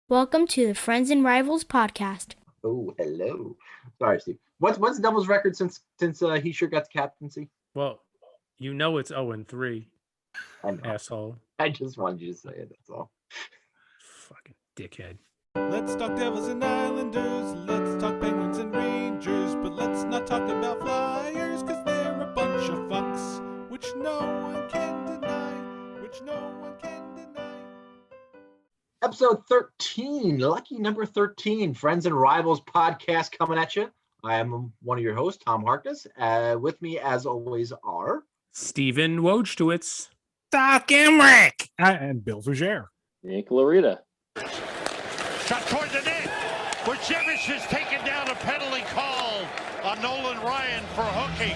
Welcome to the Friends and Rivals podcast. Oh, hello. Sorry, Steve. What's Devils' record since he sure got the captaincy? Well, you know it's 0-3. I know. Asshole. I just wanted you to say it. That's all. Fucking dickhead. Let's talk Devils and Islanders. Let's talk Penguins and Rangers. But let's not talk about Flyers, because they're a bunch of fucks, which no one can deny. Episode 13, lucky number 13, Friends and Rivals podcast coming at you. I am one of your hosts, Tom Harkness. With me, as always, are Steven Wojtowicz, Doc Emmerich, and Bill Fougere. Nick Larita. Shot toward the net. Burchevich has taken down a penalty call on Nolan Ryan for hooking.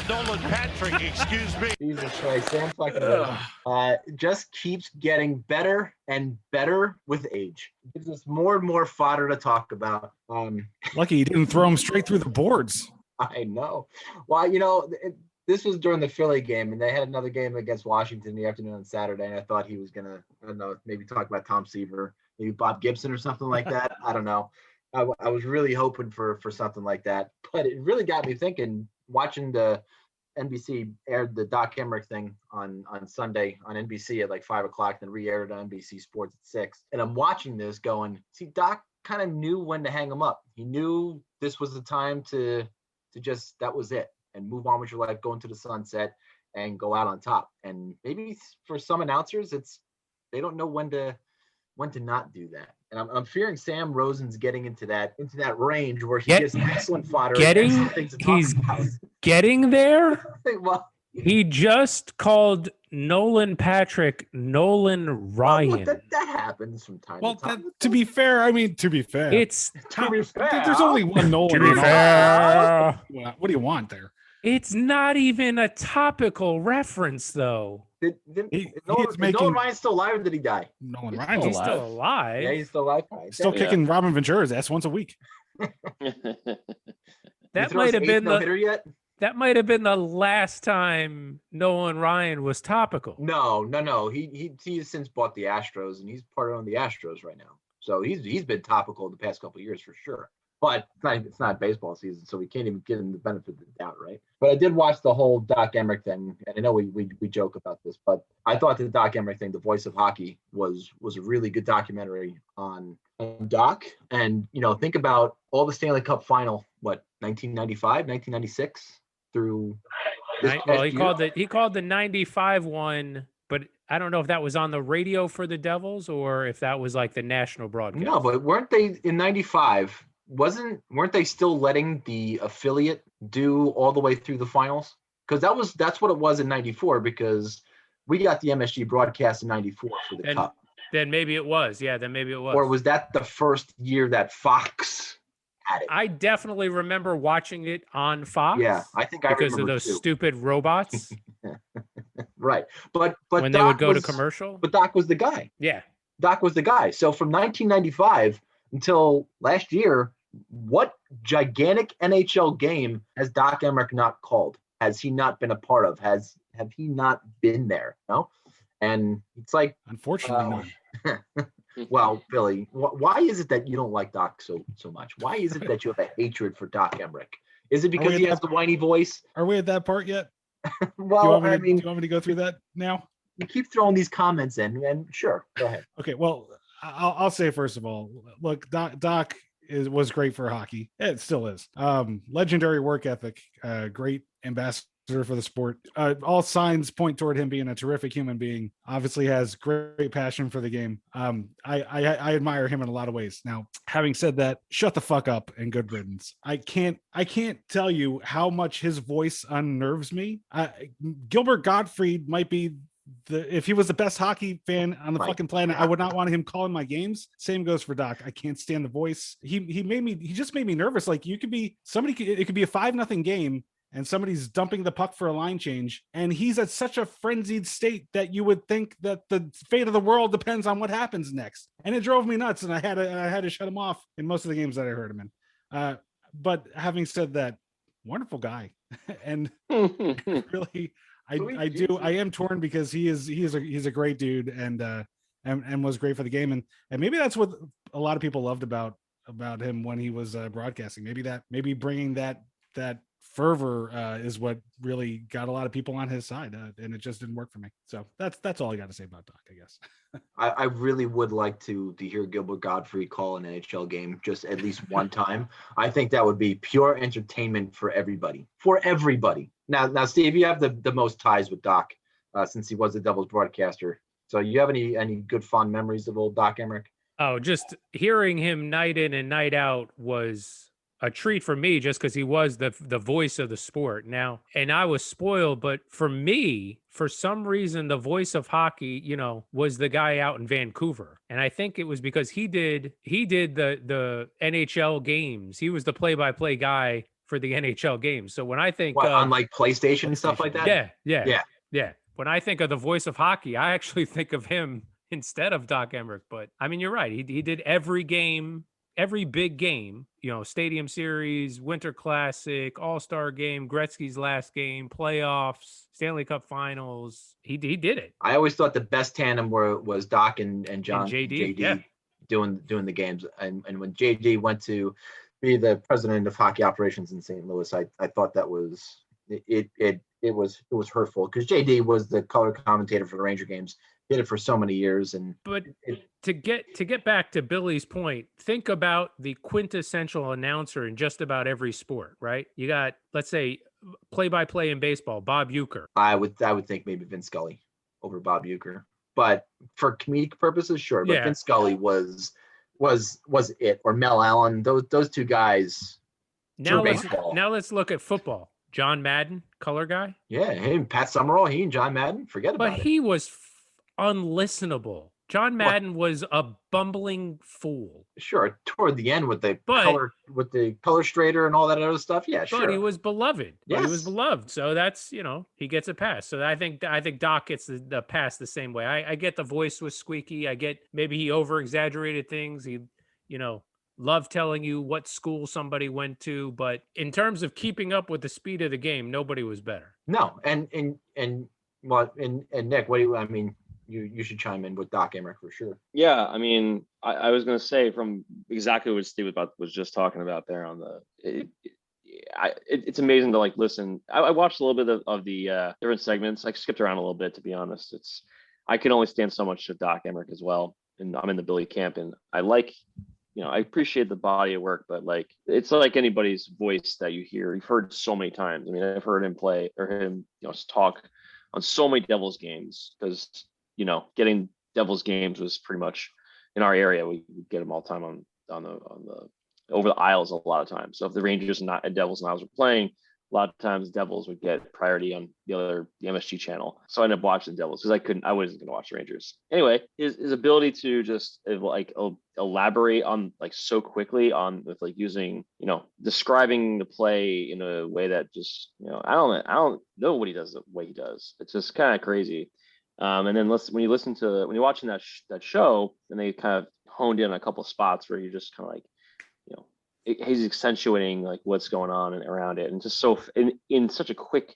Nolan Patrick, excuse me. Jesus Christ, Sam fucking just keeps getting better and better with age. Gives us more and more fodder to talk about. Lucky you didn't throw him straight through the boards. I know. Well, this was during the Philly game, and they had another game against Washington in the afternoon on Saturday, and I thought he was going to, I don't know, maybe talk about Tom Seaver, maybe Bob Gibson or something like that. I don't know. I was really hoping for something like that, but it really got me thinking, watching the NBC aired the Doc Emmerich thing on Sunday on NBC at like 5 o'clock, then re-aired on NBC Sports at 6. And I'm watching this going, see, Doc kind of knew when to hang him up. He knew this was the time to just, that was it, and move on with your life, go into the sunset and go out on top. And maybe for some announcers, they don't know when to not do that. And I'm fearing Sam Rosen's getting into that range where he gets excellent fodder. He's getting there. Well, he just called Nolan Patrick Nolan Ryan. Well, that happens from time to time. To be fair, It's there's only one Nolan. To be fair. What do you want there? It's not even a topical reference, though. Nolan Ryan's still alive, or did he die? Nolan Ryan's He's still alive. Yeah, he's still alive. Still kicking Robin Ventura's ass once a week. That might have been hitter yet. That might have been the last time Nolan Ryan was topical. No. He has since bought the Astros, and he's part of the Astros right now. So he's been topical the past couple of years for sure. But it's not baseball season, so we can't even give him the benefit of the doubt, right? But I did watch the whole Doc Emmerich thing, and I know we joke about this, but I thought the Doc Emmerich thing, The Voice of Hockey, was a really good documentary on Doc. And think about all the Stanley Cup final, 1995, 1996 through. He called the 95 one, but I don't know if that was on the radio for the Devils or if that was like the national broadcast. No, but weren't they in 95? Weren't they still letting the affiliate do all the way through the finals? Because that's what it was in 94, because we got the MSG broadcast in 94 for the Cup. Then maybe it was. Yeah, then maybe it was. Or was that the first year that Fox had it? I definitely remember watching it on Fox. Yeah, I think I because of those stupid robots. Right. But when Doc they would go to commercial. But Doc was the guy. Yeah. Doc was the guy. So from 1995 until last year, what gigantic NHL game has Doc Emmerich not called? Has he not been a part of? Have he not been there? No. And it's like, unfortunately, no. Well, Billy, why is it that you don't like Doc so much? Why is it that you have a hatred for Doc Emmerich? Is it because he has the whiny voice? Are we at that part yet? Well, do you want me to go through that now? You keep throwing these comments in, and sure, go ahead. Okay, well, I'll say first of all, look, Doc was great for hockey. It still is. Legendary work ethic, great ambassador for the sport. All signs point toward him being a terrific human being. Obviously has great passion for the game. I admire him in a lot of ways. Now, having said that, shut the fuck up and good riddance. I can't tell you how much his voice unnerves me. Gilbert Gottfried might be if he was the best hockey fan on the fucking planet, I would not want him calling my games. Same goes for Doc. I can't stand the voice. He just made me nervous. Like it could be a 5-0 game and somebody's dumping the puck for a line change, and he's at such a frenzied state that you would think that the fate of the world depends on what happens next. And it drove me nuts, and I had to shut him off in most of the games that I heard him in. But having said that, wonderful guy. And really, I am torn because he's a great dude, and and was great for the game. And maybe that's what a lot of people loved about him when he was broadcasting. Maybe bringing that fervor is what really got a lot of people on his side, and it just didn't work for me. So that's all I got to say about Doc, I guess. I really would like to hear Gilbert Gottfried call an NHL game just at least one time. I think that would be pure entertainment for everybody. Now, Steve, you have the most ties with Doc since he was the Devils broadcaster. So you have any good fond memories of old Doc Emmerich? Oh, just hearing him night in and night out was a treat for me, just because he was the voice of the sport now. And I was spoiled, but for me, for some reason, the voice of hockey, was the guy out in Vancouver. And I think it was because he did the NHL games. He was the play-by-play guy for the NHL games. So when I think on like PlayStation and stuff like that? Yeah. When I think of the voice of hockey, I actually think of him instead of Doc Emmerich. But I mean, you're right. He did every game, every big game, Stadium Series, Winter Classic, All-Star Game, Gretzky's last game, playoffs, Stanley Cup Finals. He did it. I always thought the best tandem was Doc and John and JD doing the games. And when JD went to be the president of hockey operations in St. Louis, I thought that was it was hurtful, because JD was the color commentator for the Ranger games. Did it for so many years. But to get back to Billy's point, think about the quintessential announcer in just about every sport, right? You got, let's say, play-by-play in baseball, Bob Uecker. I would think maybe Vince Scully over Bob Uecker, but for comedic purposes, sure. But Vince Scully was it, or Mel Allen. Those two guys. Now let's look at football. John Madden, color guy. Yeah, him, Pat Summerall, he and John Madden. Forget about it. But he was unlistenable. John Madden was a bumbling fool. Sure, toward the end with the color straightener and all that other stuff. Yeah, sure. But he was beloved. Yes. He was beloved. So that's, he gets a pass. So I think Doc gets the pass the same way. I get the voice was squeaky. I get maybe he over exaggerated things. He, loved telling you what school somebody went to, but in terms of keeping up with the speed of the game, nobody was better. No, and Nick, what do you? I mean, you should chime in with Doc Emmerich for sure. Yeah, I mean, I was going to say from exactly what Steve was just talking about there on it's amazing to listen. I watched a little bit of the different segments. I skipped around a little bit, to be honest. I can only stand so much of Doc Emmerich as well, and I'm in the Billy camp, and I I appreciate the body of work, but it's like anybody's voice that you hear. You've heard so many times. I mean, I've heard him play or him, talk on so many Devils games, because, getting Devils games was pretty much in our area. We get them all the time on the over the aisles a lot of times. So if the Rangers and Devils and Isles were playing, a lot of times Devils would get priority on the MSG channel. So I ended up watching the Devils because I wasn't going to watch the Rangers. Anyway, his ability to just elaborate on so quickly with using, describing the play in a way that just, I don't know what he does the way he does. It's just kind of crazy. And then when you're watching that show, then they kind of honed in on a couple of spots where you're just kind of he's accentuating what's going on and around it, and just so in such a quick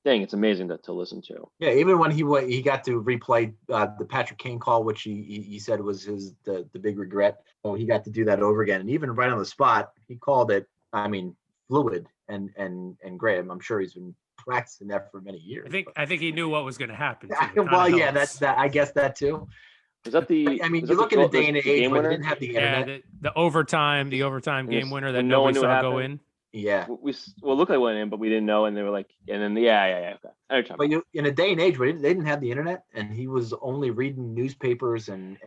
thing. It's amazing to listen to. Yeah, even when he got to replay the Patrick Kane call, which he said was the big regret. So he got to do that over again, and even right on the spot, he called it. I mean, fluid and great. I'm sure he's been practicing that for many years. I think he knew what was going to happen. Well, yeah, that's that. I guess that too. Is that the? I mean, you look at a day and age when they didn't have the internet. Yeah, the overtime game winner that no one saw go in. Yeah. Look, I went in, but we didn't know, and they were like, and then okay. But in a day and age where they didn't have the internet, and he was only reading newspapers and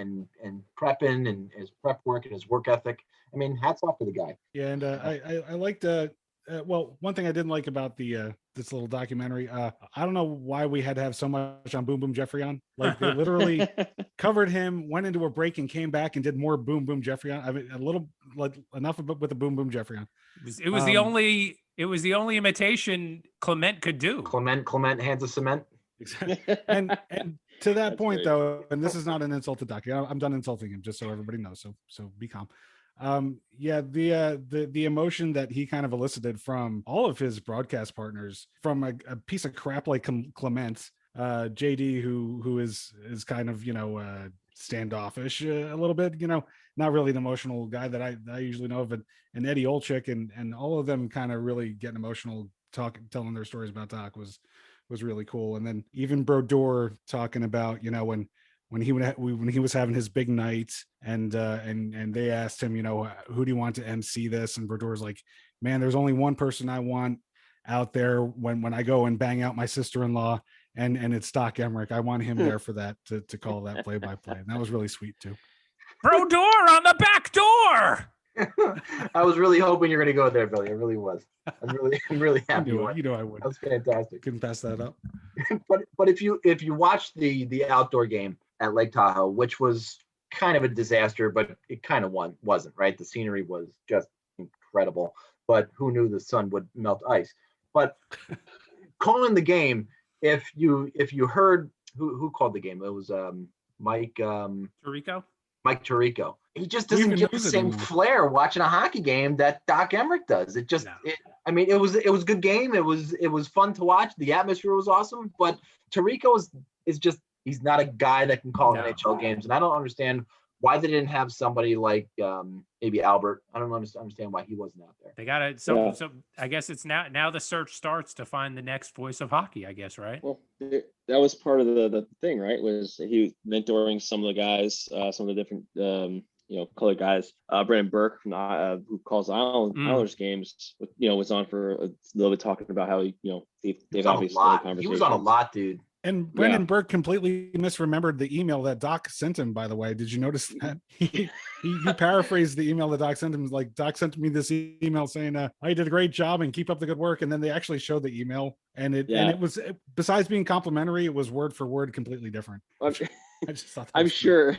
prepping and his prep work and his work ethic. I mean, hats off to the guy. Yeah, and I liked one thing I didn't like about this little documentary. I don't know why we had to have so much on Boom Boom Jeffrey on. They literally covered him, went into a break, and came back and did more Boom Boom Jeffrey on. I mean, a little enough with the Boom Boom Jeffrey on. It was the only imitation Clement could do. Clement hands of cement. Exactly. And to that point, though, and this is not an insult to Doc. I'm done insulting him, just so everybody knows. So be calm. The emotion that he kind of elicited from all of his broadcast partners, from a piece of crap like Clement, JD, who is kind of standoffish a little bit, not really an emotional guy that I usually know of. And Eddie Olczyk and all of them kind of really getting emotional, telling their stories about Doc was really cool. And then even Brodeur talking about, when he was having his big night and they asked him, who do you want to MC this? And Brodeur's like, man, there's only one person I want out there when I go and bang out my sister-in-law, and it's Doc Emmerich. I want him there for that, to call that play-by-play. And that was really sweet too. Brodeur on the back door. I was really hoping you're going to go there, Billy. I really was. I'm really happy. I would. That was fantastic. Couldn't pass that up. But if you watch the outdoor game at Lake Tahoe, which was kind of a disaster, but it kind of wasn't, right? The scenery was just incredible, but who knew the sun would melt ice? But calling the game, if you heard who called the game, it was Mike Tirico. Mike Tirico. He just doesn't get the same flair watching a hockey game that Doc Emmerich does. It just, it was a good game. It was fun to watch. The atmosphere was awesome, but Tirico is just, he's not a guy that can call NHL games, and I don't understand why they didn't have somebody like maybe Albert. I don't understand why he wasn't out there. They got it. So I guess it's now the search starts to find the next voice of hockey, I guess, right? Well, that was part of the thing, right? Was he mentoring some of the guys, some of the different colored guys. Brandon Burke from who calls the Islanders games, was on for a little bit, talking about how they've obviously he was on a lot, dude. And Brendan Burke completely misremembered the email that Doc sent him, by the way. Did you notice that? He paraphrased the email that Doc sent him. Like, Doc sent me this email saying, you did a great job and keep up the good work. And then they actually showed the email. And it was, besides being complimentary, it was word for word completely different. I just thought I'm sure.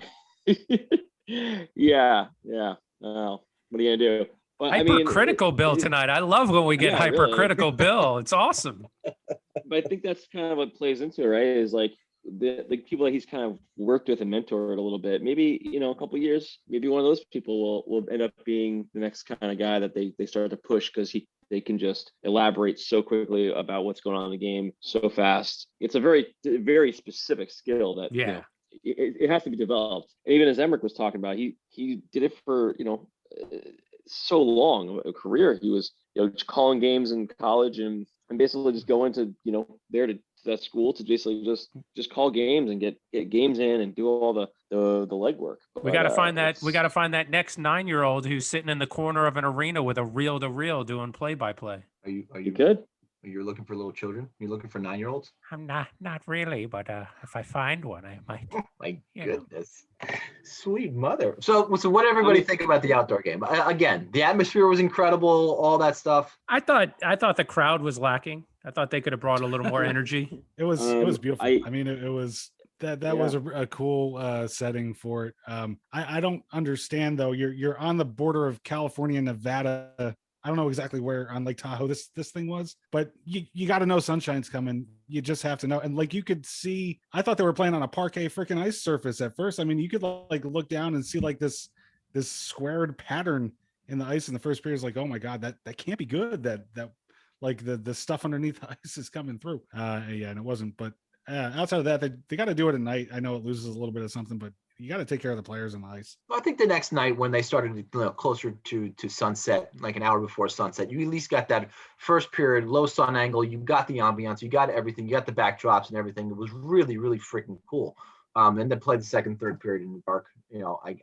Yeah. What are you going to do? But, hypercritical Bill tonight. I love when we get hypercritical Bill. It's awesome. But I think that's kind of what plays into it, right? Is like the people that he's kind of worked with and mentored a little bit. Maybe, a couple of years, maybe one of those people will end up being the next kind of guy that they start to push, because they can just elaborate so quickly about what's going on in the game so fast. It's a very, very specific skill that it has to be developed. And even as Emmerich was talking about, he did it for so long a career. He was calling games in college and basically just going to there to that school to basically just call games and get games in and do all the legwork. We got to find that. We got to find that next 9-year-old who's sitting in the corner of an arena with a reel-to-reel doing play-by-play. Are you good? You're looking for little children? You're looking for 9-year-olds? I'm not really, but if I find one, I might. Oh my goodness, sweet mother. So what did everybody think about the outdoor game? Again, the atmosphere was incredible, all that stuff. I thought the crowd was lacking. I thought they could have brought a little more energy. It was beautiful. It was that was a cool setting for it. I don't understand though. You're on the border of California and Nevada. I don't know exactly where on Lake Tahoe this thing was, but you got to know sunshine's coming. You just have to know. And like, you could see, I thought they were playing on a parquet freaking ice surface at first. I mean, you could like look down and see like this squared pattern in the ice in the first period. Is like, oh my God, that can't be good. That like the stuff underneath the ice is coming through. And it wasn't. But outside of that, they got to do it at night. I know it loses a little bit of something, but you got to take care of the players on the ice. Well, I think the next night when they started closer to sunset, like an hour before sunset, you at least got that first period, low sun angle. You got the ambiance, you got everything, you got the backdrops and everything. It was really, really freaking cool. And then play the second, third period in the dark.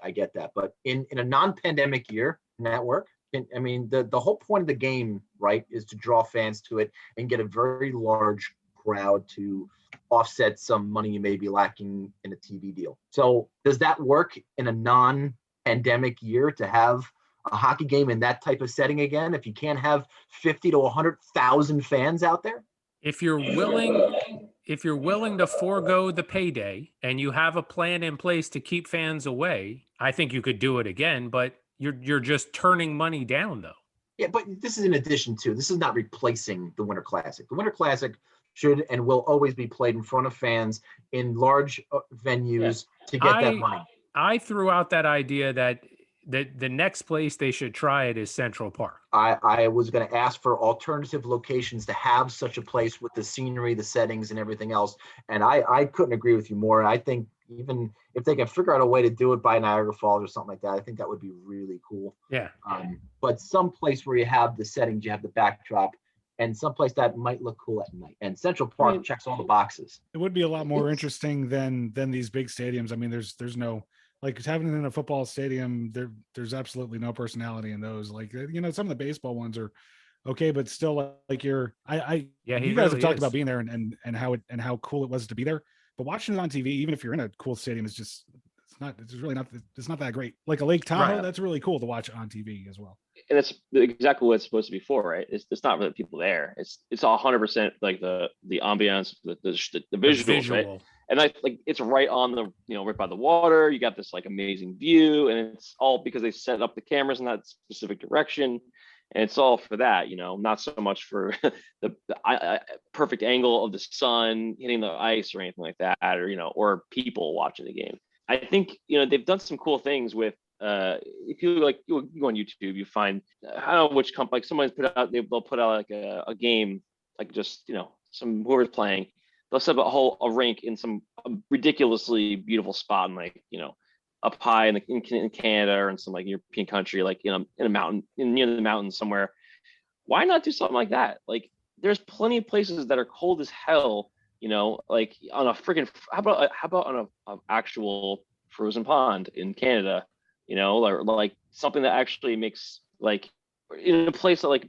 I get that. But in a non-pandemic year, network, the whole point of the game, right, is to draw fans to it and get a very large crowd to offset some money you may be lacking in a TV deal. So does that work in a non-pandemic year to have a hockey game in that type of setting again, if you can't have 50 to 100,000 fans out there? If you're willing to forego the payday and you have a plan in place to keep fans away, I think you could do it again, but you're just turning money down though. Yeah, but this is in addition to, this is not replacing the Winter Classic. The Winter Classic should and will always be played in front of fans in large venues to get that money. I threw out that idea that the next place they should try it is Central Park. I was going to ask for alternative locations to have such a place with the scenery, the settings, and everything else. And I couldn't agree with you more. I think even if they can figure out a way to do it by Niagara Falls or something like that, I think that would be really cool. Yeah. But some place where you have the settings, you have the backdrop, and someplace that might look cool at night. And Central Park checks all the boxes. It would be a lot more interesting than these big stadiums. I mean, there's no, like, having it in a football stadium, there's absolutely no personality in those. Like, some of the baseball ones are okay, but still, like, you guys have talked about being there and how cool it was to be there. But watching it on TV, even if you're in a cool stadium, it's not that great. Like a Lake Tahoe, that's really cool to watch on TV as well. And it's exactly what it's supposed to be for, right? It's not really people there. It's 100% like the ambiance, the visuals, right? And it's right on the, right by the water. You got this like amazing view, and it's all because they set up the cameras in that specific direction. And it's all for that, not so much for the perfect angle of the sun hitting the ice or anything like that, or people watching the game. I think, they've done some cool things with, if you go on YouTube, you find, I don't know which company, like someone's they'll put out like a game, like just, some whoever's playing, they'll set up a rink in some ridiculously beautiful spot, and like, up high in Canada or in some like European country, like, in a mountain, near the mountains somewhere. Why not do something like that? Like, there's plenty of places that are cold as hell, like on a freaking, how about on a actual frozen pond in Canada, or like something that actually makes, like, in a place that, like,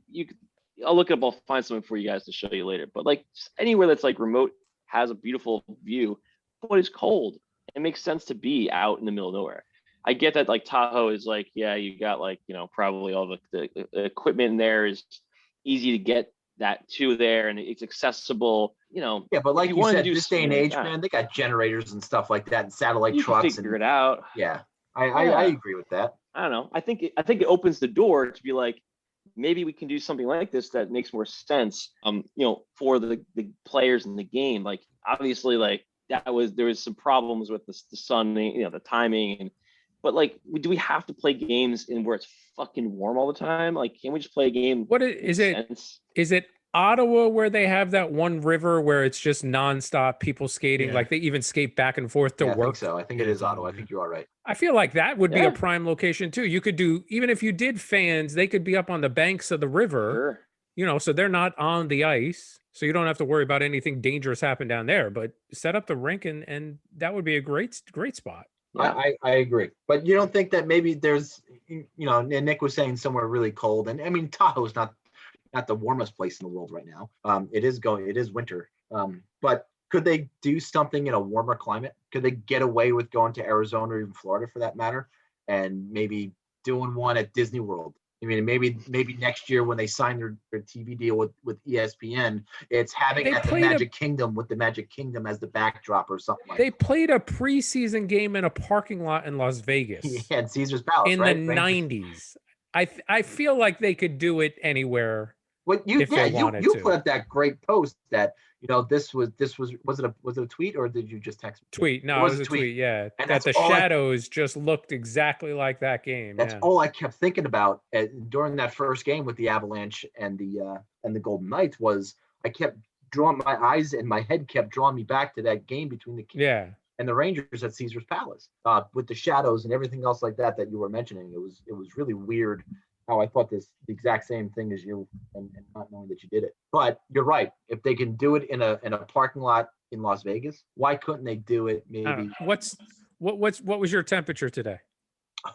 I'll look it up, I'll find something for you guys to show you later, but like just anywhere that's like remote, has a beautiful view, but it's cold. It makes sense to be out in the middle of nowhere. I get that, like, Tahoe is like, yeah, you got like, probably all the equipment in there is easy to get that to there, and it's accessible, Yeah, but like you said, this day and age, man, they got generators and stuff like that, and satellite trucks. Figure it out. Yeah, I agree with that. I don't know. I think it opens the door to be like, maybe we can do something like this that makes more sense, for the players in the game. Like, obviously, like, there was some problems with the sun, the timing, but like, do we have to play games in where it's fucking warm all the time? Like, can't we just play a game? What is it? Is it Ottawa where they have that one river where it's just nonstop people skating? Like, they even skate back and forth to work. I think so. I think it is Ottawa. I think you are right. I feel like that would be a prime location too. You could do, even if you did fans, they could be up on the banks of the river, so they're not on the ice. So you don't have to worry about anything dangerous happen down there, but set up the rink and that would be a great spot. Yeah. I agree. But you don't think that maybe there's, and Nick was saying somewhere really cold, and I mean, Tahoe's not the warmest place in the world right now. It is winter. But could they do something in a warmer climate? Could they get away with going to Arizona or even Florida for that matter, and maybe doing one at Disney World? I mean, maybe next year when they sign their TV deal with ESPN, it's having at the Magic Kingdom with the Magic Kingdom as the backdrop or something like that. They played a preseason game in a parking lot in Las Vegas. Yeah, at Caesar's Palace, in the 90s. I feel like they could do it anywhere. Well, you put up that great post that, this was it a tweet, or did you just text me? Tweet. No, it was a tweet. Yeah. And that the shadows just looked exactly like that game. That's all I kept thinking about during that first game with the Avalanche and the Golden Knights was I kept drawing my eyes, and my head kept drawing me back to that game between the Kings and the Rangers at Caesar's Palace, with the shadows and everything else like that you were mentioning. It was really weird how I thought the exact same thing as you, and not knowing that you did it. But you're right. If they can do it in a parking lot in Las Vegas, why couldn't they do it maybe? What was your temperature today?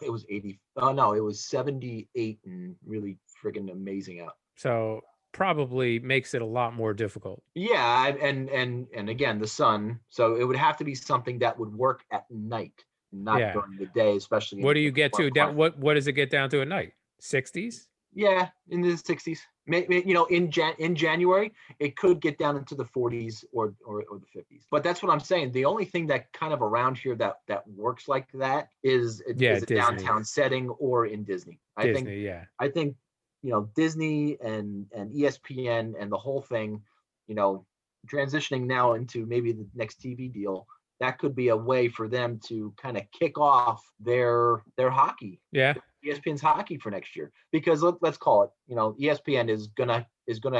It was 80. Oh no, it was 78 and really friggin' amazing out. So probably makes it a lot more difficult. Yeah, and again, the sun. So it would have to be something that would work at night, not during the day, especially. What do you get to? What does it get down to at night? 60s? Yeah, in the 60s. Maybe, in January, it could get down into the 40s or the 50s. But that's what I'm saying. The only thing that kind of around here that works like that is a downtown setting or in Disney. I think Disney and ESPN and the whole thing, transitioning now into maybe the next TV deal, that could be a way for them to kind of kick off their hockey. Yeah. ESPN's hockey for next year, because let's call it, ESPN is gonna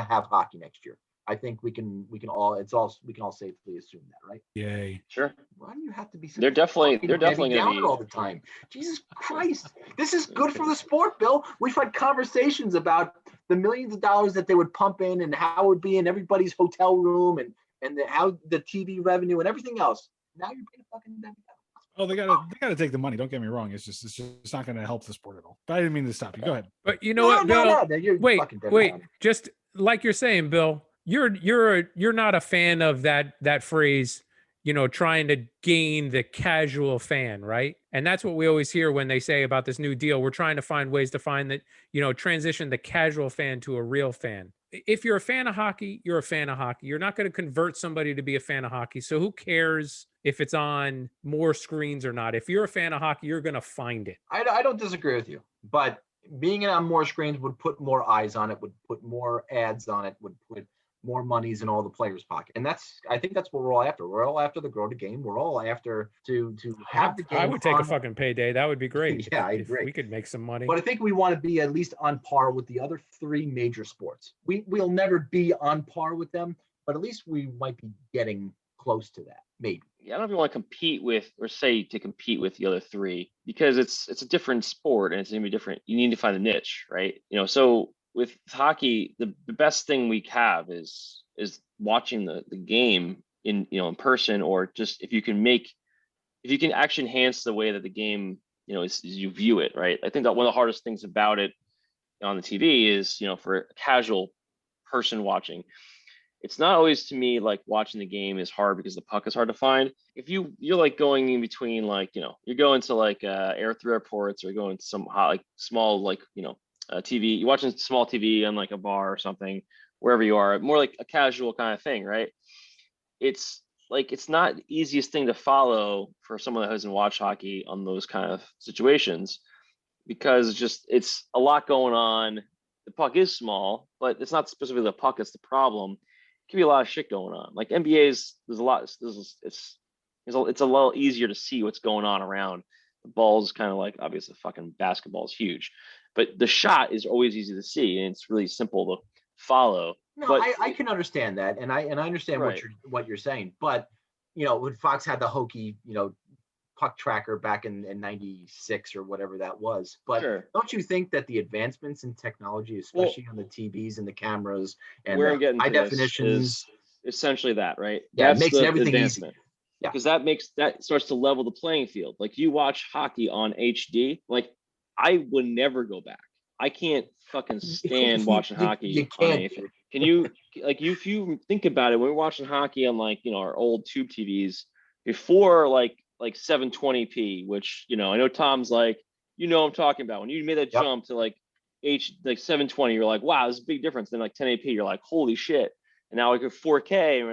have hockey next year. I think we can all safely assume that, right? Yay. Sure. Why do you have to be such They're a definitely fucking they're definitely Debbie going to Downer be. all the time? Jesus Christ. This is good for the sport, Bill. We've had conversations about the millions of dollars that they would pump in and how it would be in everybody's hotel room and how the TV revenue and everything else. Now you're being a fucking Debbie Downer. Oh, they gotta take the money. Don't get me wrong. It's just not going to help the sport at all. But I didn't mean to stop you. Go ahead. But you know what, Bill? No, you're Wait, fucking Debbie wait. Downer. Just like you're saying, Bill, you're not a fan of that phrase, trying to gain the casual fan, right? And that's what we always hear when they say about this new deal. We're trying to find ways to find that, transition the casual fan to a real fan. If you're a fan of hockey, you're a fan of hockey. You're not going to convert somebody to be a fan of hockey. So who cares if it's on more screens or not? If you're a fan of hockey, you're going to find it. I don't disagree with you, but being on more screens would put more eyes on it, would put more ads on it, would put more monies in all the players' pocket. And I think that's what we're all after. We're all after the grow the game. We're all after to have the game. I would take a fucking payday. That would be great. Yeah, I if agree. we could make some money. But I think we want to be at least on par with the other three major sports. We'll never be on par with them, but at least we might be getting close to that, maybe. Yeah, I don't know if you want to compete with or say to compete with the other three because it's a different sport and it's going to be different. You need to find a niche, right? So with hockey, the best thing we have is watching the game in person, or just if you can actually enhance the way that the game is you view it, right? I think that one of the hardest things about it on the TV is for a casual person watching, it's not always to me like watching the game is hard because the puck is hard to find. If you're like going in between you're going to airports or going to some small TV, you're watching small TV on like a bar or something, wherever you are, more like a casual kind of thing, right? It's not the easiest thing to follow for someone that hasn't watched hockey on those kind of situations because it's a lot going on. The puck is small, but it's not specifically the puck that's the problem. It can be a lot of shit going on. Like NBA's, there's a lot. It's a little easier to see what's going on around. The ball's kind of like, obviously fucking basketball is huge, but the shot is always easy to see and it's really simple to follow. No, but I can understand that, and I understand right. what you're saying. But when Fox had the hokey, puck tracker back in '96 or whatever that was. But sure. Don't you think that the advancements in technology, especially on the TVs and the cameras and where the high definitions, is essentially that, right? Yeah, That's it makes everything easy. Yeah, because that starts to level the playing field. Like you watch hockey on HD, like I would never go back. I can't fucking stand watching hockey. You can't. Can you if you think about it, when we're watching hockey on our old tube TVs before like 720p, which I know Tom's like, I'm talking about when you made that jump to like 720, you're like, wow, this is a big difference. Then like 1080p, you're like, holy shit. And now like a 4K, and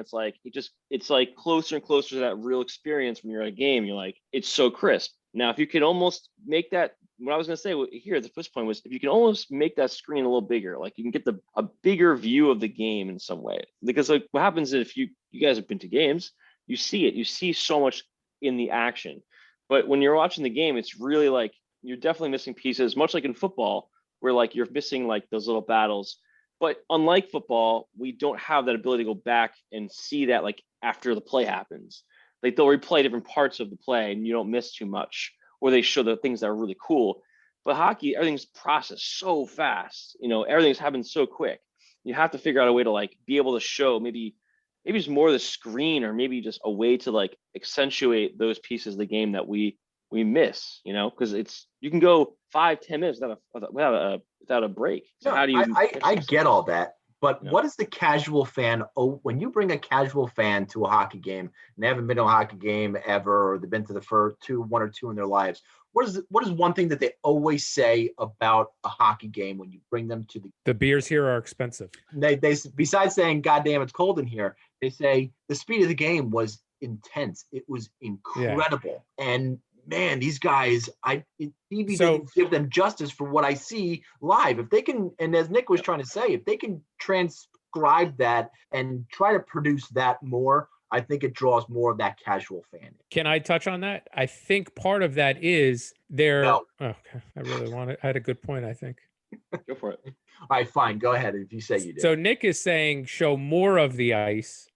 it's like closer and closer to that real experience when you're at a game. You're like, it's so crisp. Now, if you could almost make that, what I was going to say here at the first point was if you can almost make that screen a little bigger, like you can get a bigger view of the game in some way. Because like what happens if you guys have been to games, you see so much in the action. But when you're watching the game, it's really like you're definitely missing pieces, much like in football, where like you're missing like those little battles. But unlike football, we don't have that ability to go back and see that like after the play happens. Like they'll replay different parts of the play and you don't miss too much, or they show the things that are really cool. But hockey, everything's processed so fast. Everything's happening so quick. You have to figure out a way to like be able to show maybe it's more of the screen, or maybe just a way to like accentuate those pieces of the game that we miss, because you can go 5-10 minutes without a break. So no, how do you? I get all that, but No. What is the casual fan? Oh, when you bring a casual fan to a hockey game and they haven't been to a hockey game ever, or they've been to the first one or two in their lives, what is one thing that they always say about a hockey game when you bring them to The beers here are expensive. They besides saying, "God damn, it's cold in here," they say the speed of the game was intense. It was incredible, and man, these guys, TV didn't give them justice for what I see live. If they can, and as Nick was trying to say, if they can transcribe that and try to produce that more, I think it draws more of that casual fan. Can I touch on that? I think part of that is their. No. Okay, I really want it. I had a good point, I think. Go for it. All right, fine. Go ahead if you say you did. So Nick is saying show more of the ice,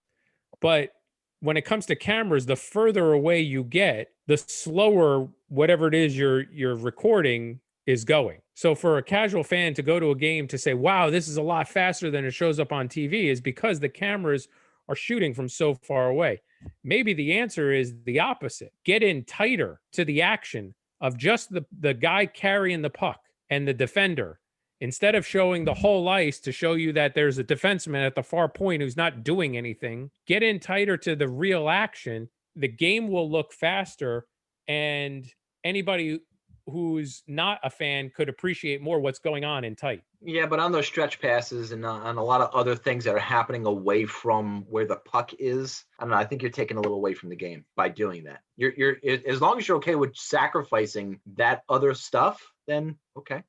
but when it comes to cameras, the further away you get, the slower whatever it is you're recording is going. So for a casual fan to go to a game to say, wow, this is a lot faster than it shows up on TV is because the cameras are shooting from so far away. Maybe the answer is the opposite. Get in tighter to the action of just the guy carrying the puck and the defender. Instead of showing the whole ice to show you that there's a defenseman at the far point who's not doing anything, get in tighter to the real action. The game will look faster, and anybody who's not a fan could appreciate more what's going on in tight. Yeah, but on those stretch passes and on a lot of other things that are happening away from where the puck is, I don't know. I think you're taking a little away from the game by doing that. You're as long as you're okay with sacrificing that other stuff, then okay.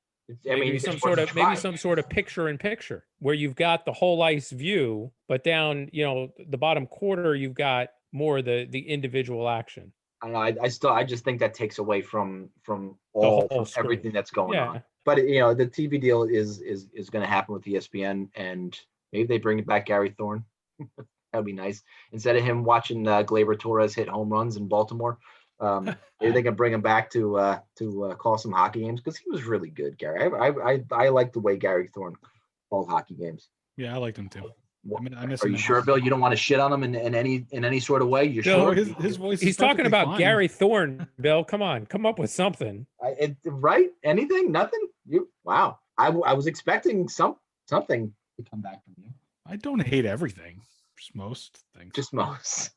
Maybe some sort of picture-in-picture where you've got the whole ice view, but down, the bottom quarter, you've got more of the individual action. I don't know. I just think that takes away from everything that's going on. But the TV deal is going to happen with ESPN, and maybe they bring back Gary Thorne. That'd be nice. Instead of him watching Gleyber Torres hit home runs in Baltimore, maybe they can bring him back to call some hockey games because he was really good, Gary. I like the way Gary Thorne called hockey games. Yeah, I liked him too. I miss Are him you sure, Bill? You don't want to shit on him in any sort of way? You Bill, sure? His voice. He's talking about fine. Gary Thorne. Bill, come on, come up with something. Right? Anything? Nothing? Wow. I was expecting something to come back from you. I don't hate everything. Just most things. Just most.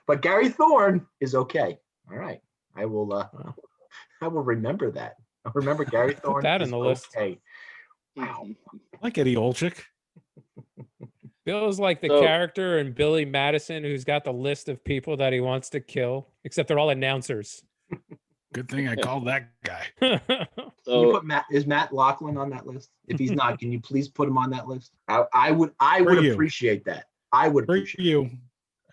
But Gary Thorne is okay. All right. I will remember that. I'll remember Gary Thorne. Put that in the list. Okay. Wow. I like Eddie Olczyk. Bill's like the character in Billy Madison who's got the list of people that he wants to kill, except they're all announcers. Good thing I called that guy. Can you put is Matt Loughlin on that list? If he's not, can you please put him on that list? I would appreciate that. I would appreciate you.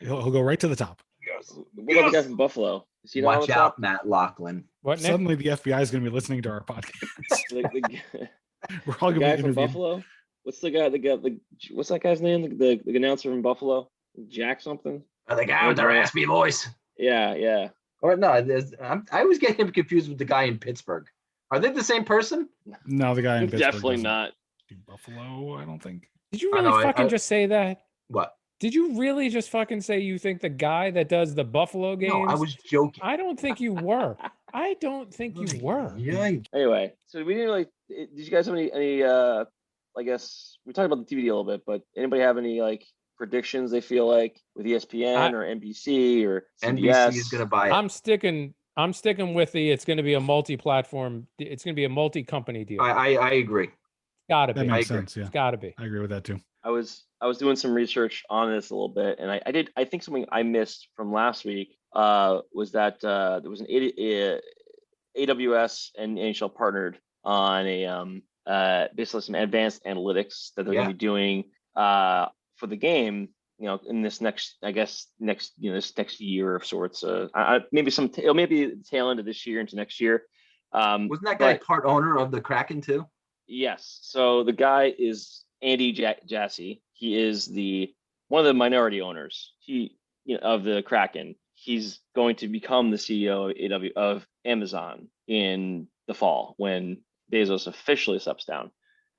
He'll go right to the top. Yes. What about the guy from Buffalo? Is he Watch out, Matt Loughlin. What? Suddenly the FBI is going to be listening to our podcast. We're all going to be interviewed. From Buffalo. What's the guy? What's that guy's name? The announcer from Buffalo, Jack something. The guy with the raspy voice. Yeah. Or no, I always get him confused with the guy in Pittsburgh. Are they the same person? No, the guy in Pittsburgh definitely not. Buffalo, I don't think. Did you really just say that? What? Did you really just fucking say you think the guy that does the Buffalo games? No, I was joking. I don't think you were. I don't think you were. Yeah. Anyway, so we didn't really. Did you guys have any? I guess we talked about the TV deal a little bit, but anybody have any predictions they feel like with ESPN or NBC or CBS? NBC is going to buy it. I'm sticking with it's going to be a multi-platform. It's going to be a multi-company deal. I agree. Gotta be. That makes sense. Yeah, it's gotta be. I agree with that too. I was doing some research on this a little bit, and I think something I missed from last week was that there was an AWS and NHL partnered on a basically some advanced analytics that they're going to be doing for the game. In this next year of sorts. Maybe maybe tail end of this year into next year. Wasn't that guy part owner of the Kraken too? Yes. So the guy is Andy Jassy. He is one of the minority owners. Of the Kraken. He's going to become the CEO of Amazon in the fall when Bezos officially steps down.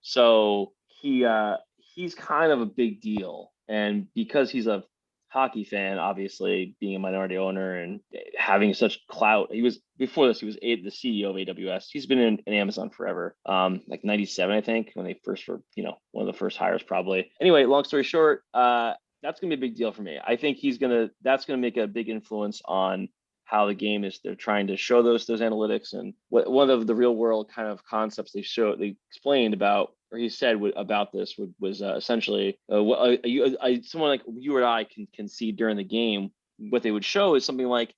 So he's kind of a big deal, and because he's a hockey fan, obviously being a minority owner and having such clout, he was the CEO of AWS. He's been in Amazon forever, like 97, I think, when they first were, one of the first hires probably. Anyway, long story short, that's gonna be a big deal for me. I think that's gonna make a big influence on how the game is. They're trying to show those analytics, and one of the real world kind of concepts they explained about, or he said about this was essentially someone like you or I can see during the game. What they would show is something like,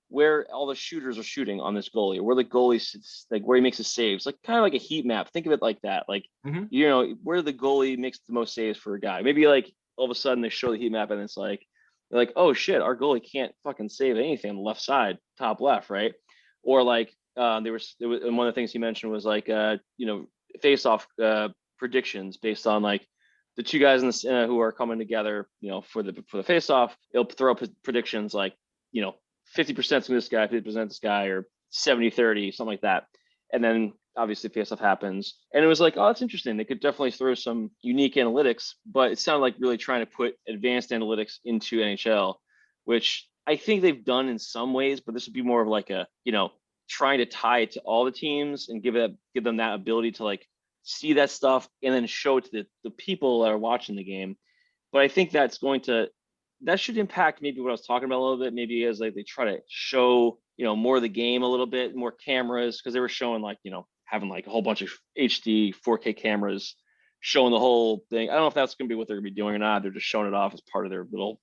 where all the shooters are shooting on this goalie, or where the goalie sits, like where he makes his saves, like kind of like a heat map. Think of it like that, like where the goalie makes the most saves for a guy. Maybe like all of a sudden they show the heat map and it's like, they're like, oh shit, our goalie can't fucking save anything on the left side, top left, right? Or like there was and one of the things he mentioned was like face-off predictions based on like the two guys in this who are coming together, for the face-off. They'll throw up predictions like 50% to this guy, 50% this guy, or 70-30, something like that. And then obviously face-off happens. And it was like, oh, that's interesting. They could definitely throw some unique analytics, but it sounded like really trying to put advanced analytics into NHL, which I think they've done in some ways, but this would be more of like a, trying to tie it to all the teams and give them that ability to like see that stuff and then show it to the people that are watching the game. But I think that should impact maybe what I was talking about a little bit, maybe as like they try to show, more of the game a little bit, more cameras, because they were showing like, having like a whole bunch of HD 4K cameras showing the whole thing. I don't know if that's going to be what they're going to be doing or not. They're just showing it off as part of their little,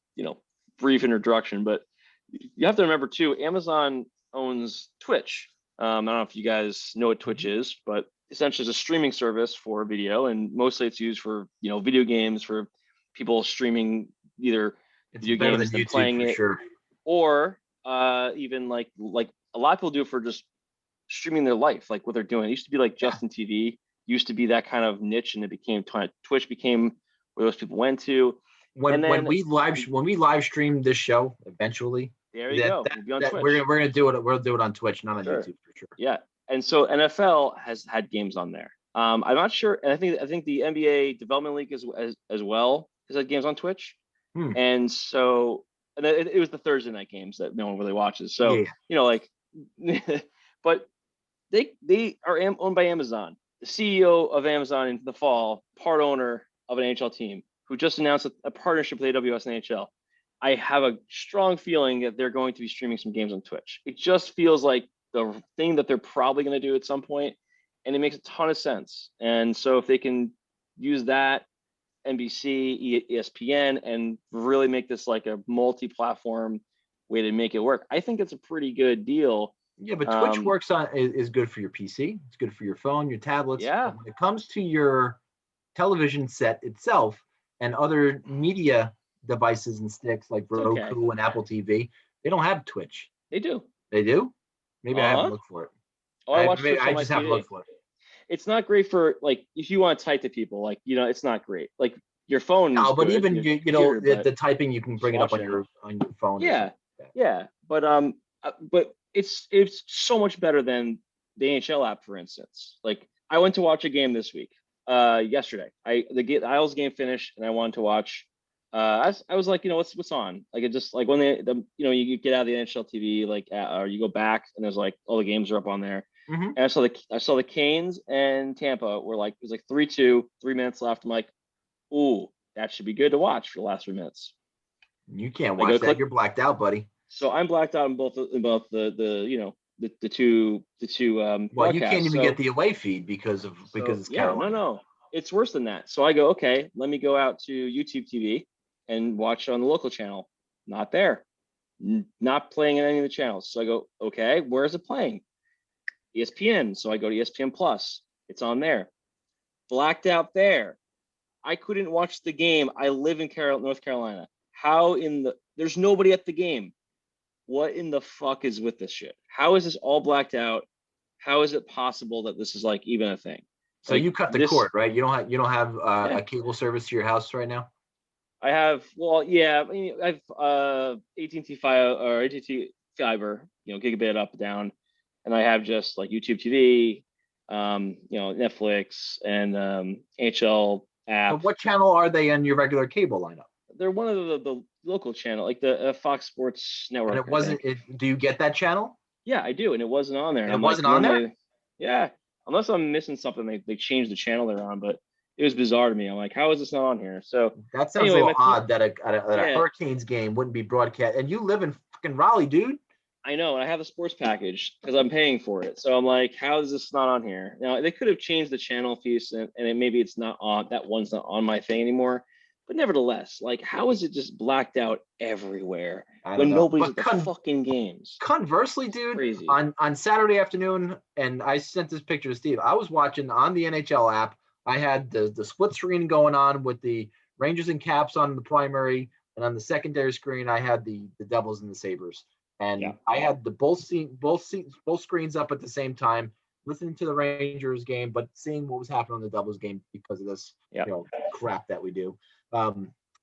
brief introduction. But you have to remember too, Amazon owns Twitch. I don't know if you guys know what Twitch is, but essentially it's a streaming service for video, and mostly it's used for, video games, for people streaming either video games and playing it, sure. Or even like a lot of people do it for just streaming their life, like what they're doing. It used to be like Justin TV, used to be that kind of niche, and it became Twitch became where those people went to. When we live stream this show eventually, there you go. We'll be on Twitch. We're gonna do it. We'll do it on Twitch, not on YouTube for sure. Yeah, and so NFL has had games on there. I'm not sure, and I think the NBA Development League as well has had games on Twitch. And so, and it was the Thursday night games that no one really watches. So but they are owned by Amazon. The CEO of Amazon in the fall, part owner of an NHL team, who just announced a partnership with AWS and NHL. I have a strong feeling that they're going to be streaming some games on Twitch. It just feels like the thing that they're probably going to do at some point, and it makes a ton of sense. And so if they can use that, NBC, ESPN, and really make this like a multi-platform way to make it work, I think it's a pretty good deal. Yeah, but Twitch is good for your PC. It's good for your phone, your tablets. Yeah. When it comes to your television set itself and other media devices and sticks like Roku and Apple TV, they don't have Twitch. They do. They do? Maybe I haven't looked for it. Oh, I just have to look for it. It's not great for like if you want to type to people, like it's not great. Like your phone. No, but even the typing, you can bring it up on your phone. Yeah. But it's so much better than the NHL app, for instance. Like I went to watch a game this week, yesterday. The Isles game finished, and I wanted to watch. I was like, what's on? Like it just like when you get out of the NHL TV, like or you go back and there's like all the games are up on there. Mm-hmm. And I saw the Canes and Tampa were like, it was like 3-2, 3 minutes left. I'm like, ooh, that should be good to watch for the last 3 minutes. You can't watch that. You're blacked out, buddy. So I'm blacked out in both the two well, you can't even get the away feed because it's Carolina. No, it's worse than that. So I go, okay, let me go out to YouTube TV and watch on the local channel. Not there. Not playing in any of the channels. So I go, okay, where is it playing? ESPN. So I go to ESPN Plus. It's on there. Blacked out there. I couldn't watch the game. I live in North Carolina. There's nobody at the game. What in the fuck is with this shit? How is this all blacked out? How is it possible that this is like even a thing? So you cut the cord, right? You don't have a cable service to your house right now? I have, I have AT&T fiber, gigabit up and down, and I have just like YouTube TV, Netflix, and NHL app. But what channel are they in your regular cable lineup? They're one of the local channel, like the Fox Sports Network. And it wasn't. Do you get that channel? Yeah, I do, and it wasn't on there. And it wasn't on there. Yeah, unless I'm missing something, they changed the channel they're on, but it was bizarre to me. I'm like, how is this not on here? So that sounds a little odd that a Hurricanes game wouldn't be broadcast. And you live in fucking Raleigh, dude. I know, and I have a sports package because I'm paying for it. So I'm like, how is this not on here? Now they could have changed the channel fees, and maybe it's not on. That one's not on my thing anymore. But nevertheless, like, how is it just blacked out everywhere when nobody's at the fucking games? Conversely, dude, on Saturday afternoon, and I sent this picture to Steve. I was watching on the NHL app. I had the split screen going on with the Rangers and Caps on the primary, and on the secondary screen, I had the Devils and the Sabres. And I had both screens up at the same time. listening to the Rangers game, but seeing what was happening on the Devils game because of this, crap that we do.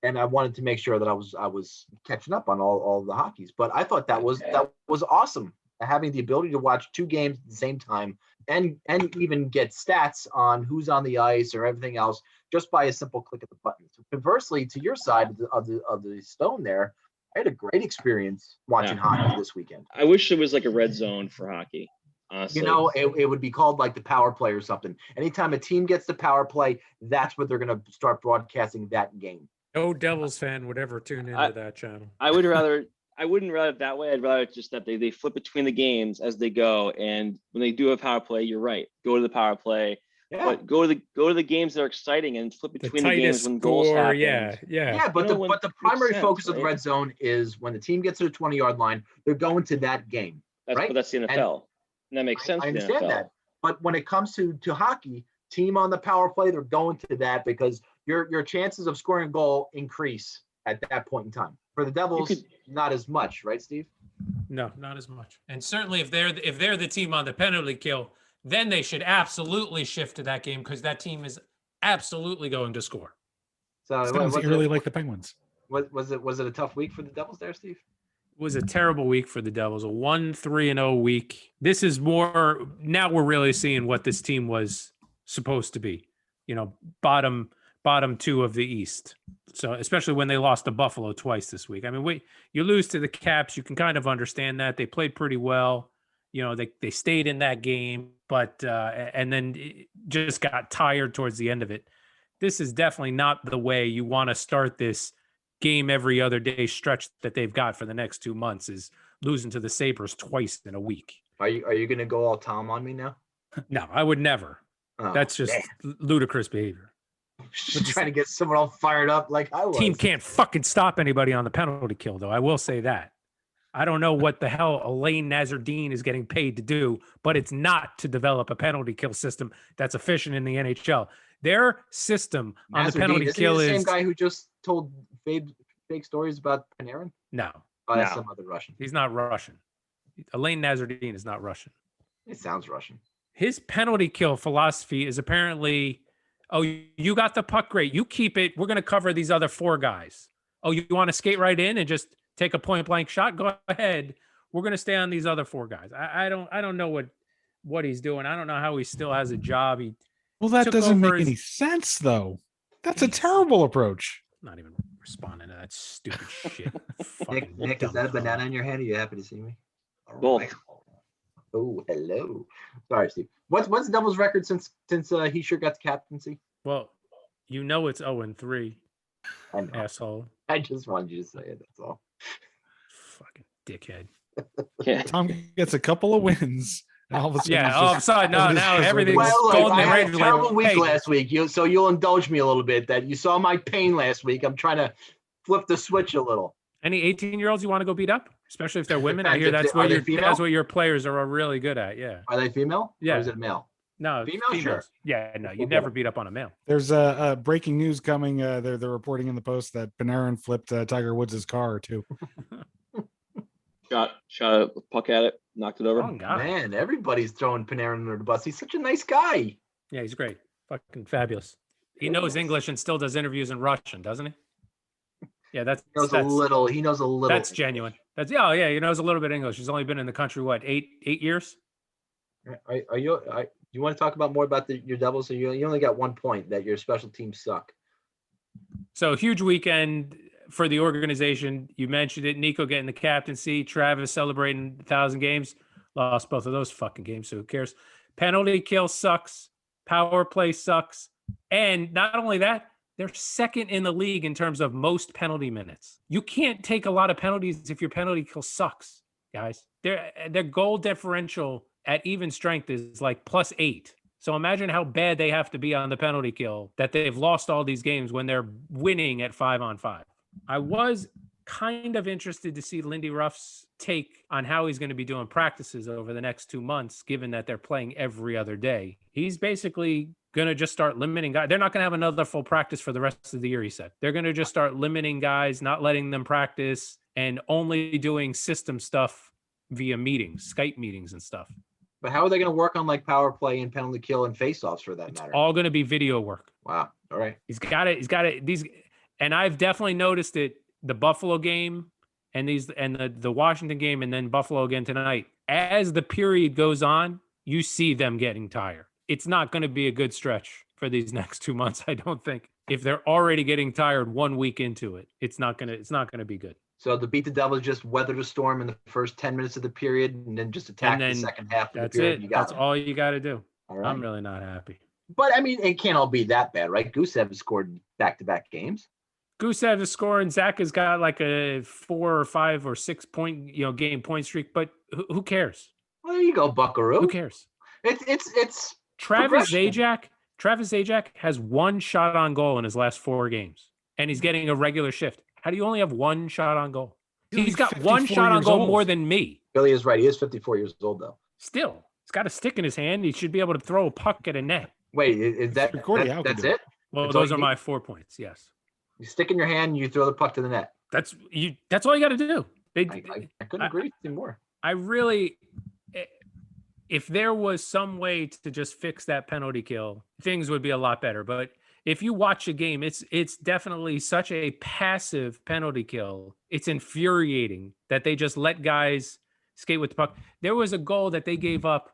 And I wanted to make sure that I was catching up on all the hockeys. But I thought that was awesome, having the ability to watch two games at the same time and even get stats on who's on the ice or everything else just by a simple click of the button. So conversely, to your side of the stone there, I had a great experience watching hockey this weekend. I wish there was like a red zone for hockey. Honestly. It would be called like the power play or something. Anytime a team gets the power play, that's what they're going to start broadcasting that game. No Devils fan would ever tune into that channel. I wouldn't rather it that way. I'd rather just that they flip between the games as they go. And when they do have power play, you're right. Go to the power play. Yeah. But go to the games that are exciting and flip between the games when goals happen. Yeah, but the primary focus of the red zone is when the team gets to the 20-yard line, they're going to that game. Right? But that's the NFL. And that makes sense. I understand that. But when it comes to hockey, team on the power play, they're going to that because your chances of scoring a goal increase at that point in time. For the Devils, not as much, right, Steve? No, not as much. And certainly if they're the team on the penalty kill, then they should absolutely shift to that game because that team is absolutely going to score. So sounds eerily like the Penguins. Was it a tough week for the Devils there, Steve? It was a terrible week for the Devils, a 1-3-0 week. This is more, now we're really seeing what this team was supposed to be, bottom two of the East. So especially when they lost to Buffalo twice this week. I mean, you lose to the Caps, you can kind of understand that. They played pretty well. They stayed in that game, but and then just got tired towards the end of it. This is definitely not the way you want to start this game every other day stretch that they've got for the next 2 months, is losing to the Sabres twice in a week. Are you going to go all Tom on me now? No, I would never. Oh, that's just ludicrous behavior. Just trying to get someone all fired up like I was. Team can't fucking stop anybody on the penalty kill, though. I will say that. I don't know what the hell Elaine Nazardine is getting paid to do, but it's not to develop a penalty kill system that's efficient in the NHL. Their system on the penalty kill is the same guy who just told fake stories about Panarin. No, that's some other Russian. He's not Russian. Elaine Nazardine is not Russian. It sounds Russian. His penalty kill philosophy is apparently, oh, you got the puck, great. You keep it. We're going to cover these other four guys. Oh, you want to skate right in and just take a point blank shot? Go ahead. We're going to stay on these other four guys. I don't know what he's doing. I don't know how he still has a job. Well, that doesn't make any sense, though. That's a terrible approach. Not even responding to that stupid shit. Nick, is that a banana in your hand? Are you happy to see me? Both. Right. Oh, hello. Sorry, Steve. What's the Devils' record since he sure got the captaincy? Well, it's 0-3. I know. Asshole. I just wanted you to say it. That's all. Fucking dickhead. Yeah. Tom gets a couple of wins. And all of a sudden, all of a sudden, now everything's golden. I had a terrible week last week. So you'll indulge me a little bit. That you saw my pain last week. I'm trying to flip the switch a little. Any 18-year-olds you want to go beat up, especially if they're women? I hear that's what your players are really good at. Yeah. Are they female? Yeah. Or is it male? No, female. Sure. Yeah, no, you never beat up on a male. There's a breaking news coming. They're reporting in the Post that Panarin flipped Tiger Woods' car too. Shot a puck at it, knocked it over. Oh, God. Man, everybody's throwing Panarin under the bus. He's such a nice guy. Yeah, he's great. Fucking fabulous. He knows English and still does interviews in Russian, doesn't he? Yeah, he knows a little. That's genuine. He knows a little bit of English. He's only been in the country, what, eight years? Are you want to talk about more about your Devils? So you only got 1 point that your special teams suck. So huge weekend for the organization. You mentioned it. Nico getting the captaincy. Travis celebrating 1,000 games. Lost both of those fucking games, so who cares? Penalty kill sucks. Power play sucks. And not only that, they're second in the league in terms of most penalty minutes. You can't take a lot of penalties if your penalty kill sucks, guys. Their goal differential at even strength is like +8. So imagine how bad they have to be on the penalty kill that they've lost all these games when they're winning at 5-on-5. I was kind of interested to see Lindy Ruff's take on how he's going to be doing practices over the next 2 months, given that they're playing every other day. He's basically going to just start limiting guys. They're not going to have another full practice for the rest of the year, he said. They're going to just start limiting guys, not letting them practice, and only doing system stuff via meetings, Skype meetings and stuff. But how are they going to work on like power play and penalty kill and faceoffs for that It's matter? all going to be video work. Wow. All right. He's got it. These, and I've definitely noticed it. The Buffalo game and the Washington game, and then Buffalo again tonight. As the period goes on, you see them getting tired. It's not going to be a good stretch for these next 2 months, I don't think. If they're already getting tired 1 week into it, it's not gonna be good. So to beat the Devils, just weather the storm in the first 10 minutes of the period, and then just attack the second half of the That's period. it. That's all you got to do. All right. I'm really not happy. But I mean, it can't all be that bad, right? Gusev has scored back-to-back games. Gusev is scoring. Zach has got like a 4 or 5 or 6 point, game point streak. But who cares? Well, there you go, Buckaroo. Who cares? It's Travis progression. Zajac. Travis Zajac has 1 shot on goal in his last 4 games, and he's getting a regular shift. How do you only have 1 shot on goal? He's got 1 shot on goal more than me. Billy is right. He is 54 years old, though. Still, he's got a stick in his hand. He should be able to throw a puck at a net. Wait, is that's it? Well, That's those all are you my 4 points. Yes. You stick in your hand, you throw the puck to the net. That's all you got to do. I couldn't agree with you more. I really, if there was some way to just fix that penalty kill, things would be a lot better. But if you watch a game, it's definitely such a passive penalty kill. It's infuriating that they just let guys skate with the puck. There was a goal that they gave up.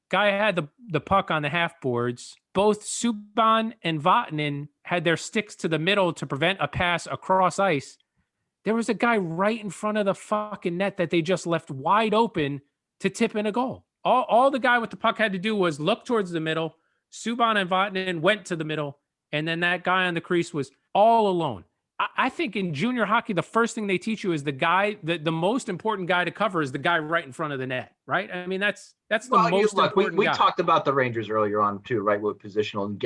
Guy had the puck on the half boards. Both Subban and Vatanen had their sticks to the middle to prevent a pass across ice. There was a guy right in front of the fucking net that they just left wide open to tip in a goal. All the guy with the puck had to do was look towards the middle. Subban and Vatanen went to the middle, and then that guy on the crease was all alone. I think in junior hockey, the first thing they teach you is the most important guy to cover is the guy right in front of the net, right? I mean, that's the most important we guy. talked about the Rangers earlier on too, right? With positional and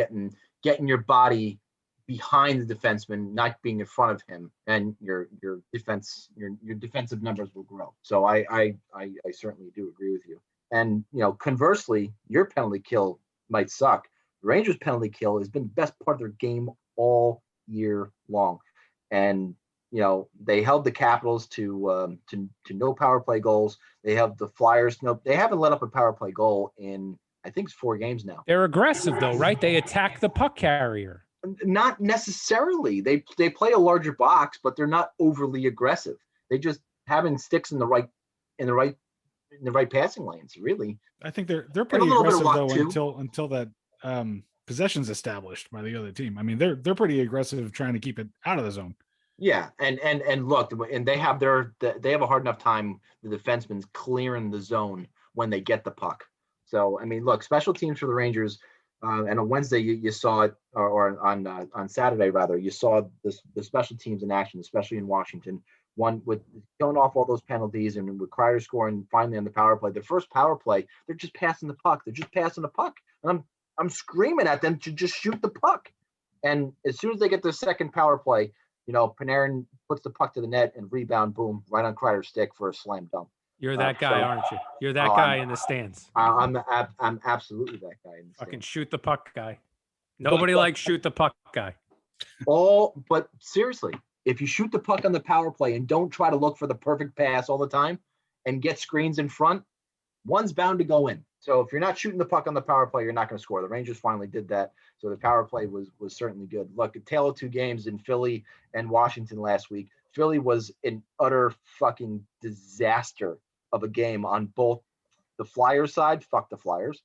getting your body behind the defenseman, not being in front of him, and your defensive numbers will grow. So I certainly do agree with you. And conversely, your penalty kill might suck. The Rangers' penalty kill has been the best part of their game all year long. And they held the Capitals to no power play goals. They have the Flyers. No, they haven't let up a power play goal in I think it's 4 games now. They're aggressive though, right? They attack the puck carrier. Not necessarily. They play a larger box, but they're not overly aggressive. They just having sticks in the right passing lanes. Really, I think they're pretty aggressive though until that possession's established by the other team. I mean, they're pretty aggressive trying to keep it out of the zone. Yeah, and look, and they have a hard enough time, the defensemen clearing the zone when they get the puck. So I mean, look, special teams for the Rangers, and on Wednesday you saw it, or on Saturday rather, you saw the special teams in action, especially in Washington. One with killing off all those penalties, and with Kreider scoring finally on the power play. The first power play, they're just passing the puck. And I'm screaming at them to just shoot the puck. And as soon as they get their second power play, Panarin puts the puck to the net and rebound, boom, right on Kreider's stick for a slam dunk. You're that guy, aren't you? You're that guy in the stands. I'm absolutely that guy in the Fucking stands. shoot the puck guy. Nobody likes shoot the puck guy. But seriously, if you shoot the puck on the power play and don't try to look for the perfect pass all the time and get screens in front, one's bound to go in. So if you're not shooting the puck on the power play, you're not going to score. The Rangers finally did that. So the power play was certainly good. Look, a tale of 2 games in Philly and Washington last week. Philly was an utter fucking disaster of a game on both the Flyers side. Fuck the Flyers.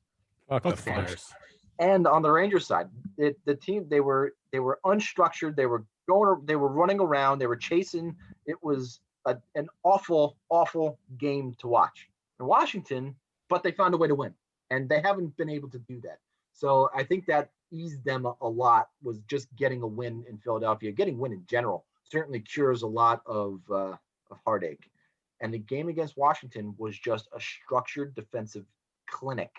Fuck the Flyers. And on the Rangers side, the team, they were unstructured. They were running around. They were chasing. It was an awful, awful game to watch. In Washington, but they found a way to win, and they haven't been able to do that. So I think that eased them a lot, was just getting a win in Philadelphia. Getting win in general certainly cures a lot of heartache. And the game against Washington was just a structured defensive clinic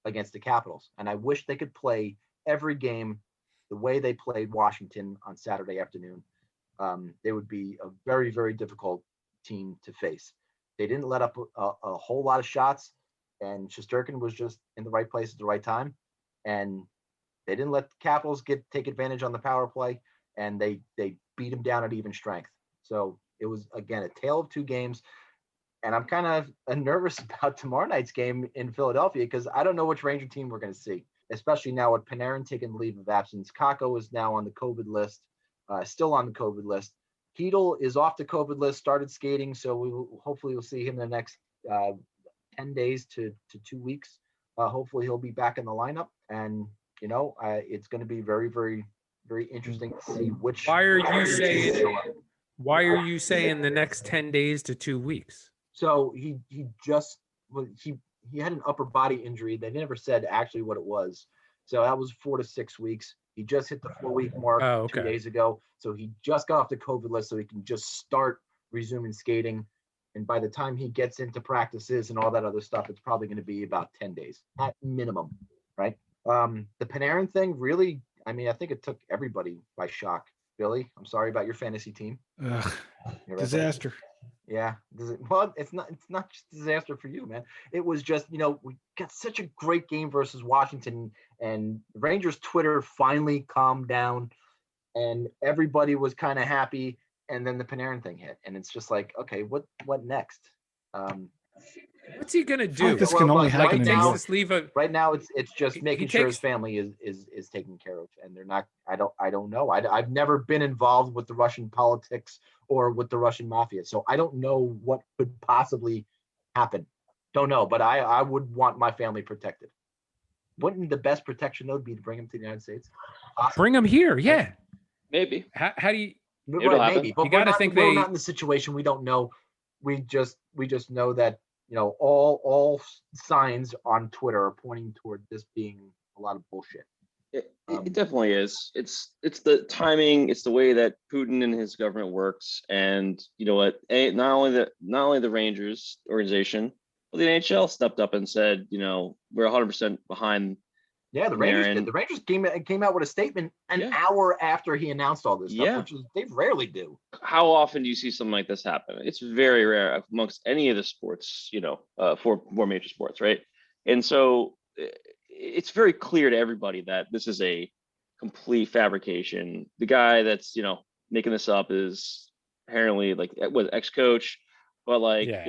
against the Capitals. And I wish they could play every game the way they played Washington on Saturday afternoon. They would be a very, very difficult team to face. They didn't let up a whole lot of shots, and Shesterkin was just in the right place at the right time. And they didn't let the Capitals take advantage on the power play, and they beat them down at even strength. So it was, again, a tale of 2 games. And I'm kind of nervous about tomorrow night's game in Philadelphia because I don't know which Ranger team we're going to see, especially now with Panarin taking leave of absence. Kako is now on the COVID list, still on the COVID list. Hedl is off the COVID list, started skating, so hopefully we'll see him in the next 10 days to 2 weeks. Hopefully he'll be back in the lineup, and it's going to be very, very, very interesting to see which. Why are you saying the next 10 days to 2 weeks? So he had an upper body injury. They never said actually what it was. So that was 4 to 6 weeks. He just hit the 4-week mark 2 days ago. So he just got off the COVID list so he can just start resuming skating. And by the time he gets into practices and all that other stuff, it's probably going to be about 10 days at minimum, right? The Panarin thing really, I think it took everybody by shock. Billy, I'm sorry about your fantasy team. Disaster. Yeah. Well, it's not just disaster for you, man. It was just, we got such a great game versus Washington, and Rangers Twitter finally calmed down and everybody was kind of happy. And then the Panarin thing hit, and it's just like, okay, what next? What's he gonna do? This can only happen in New York. Right now, it's just making sure his family is taken care of, and they're not. I don't know. I've never been involved with the Russian politics or with the Russian mafia, so I don't know what could possibly happen. Don't know, but I would want my family protected. Wouldn't the best protection though be to bring him to the United States? Awesome. Bring him here, yeah. Maybe. How do you? Right, maybe, but you got to think we're not in the situation. We don't know. We just know that all signs on Twitter are pointing toward this being a lot of bullshit. It definitely is. It's the timing. It's the way that Putin and his government works. And you know what? Not only the Rangers organization, but the NHL stepped up and said, we're 100% behind. Yeah, the Rangers did. The Rangers came out with a statement an hour after he announced all this stuff, which they rarely do. How often do you see something like this happen? It's very rare amongst any of the sports, four major sports, right? And so it's very clear to everybody that this is a complete fabrication. The guy that's, making this up is apparently ex-coach, but Yeah,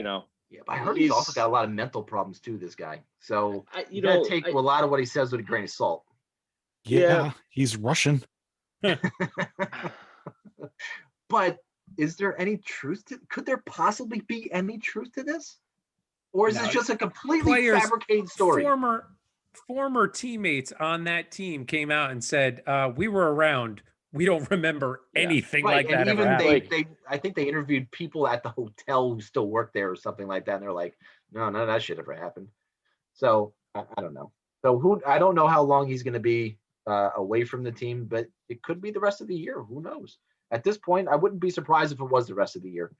but I heard he's also got a lot of mental problems too, this guy. So you gotta take a lot of what he says with a grain of salt. Yeah. He's Russian. But is there any truth could there possibly be any truth to this? Or is this just a completely fabricated story? Former teammates on that team came out and said, we were around. We don't remember anything like that. And even ever I think they interviewed people at the hotel who still work there or something like that. And they're like, no, none of that shit ever happened. So I don't know. So I don't know how long he's going to be away from the team, but it could be the rest of the year. Who knows? At this point, I wouldn't be surprised if it was the rest of the year.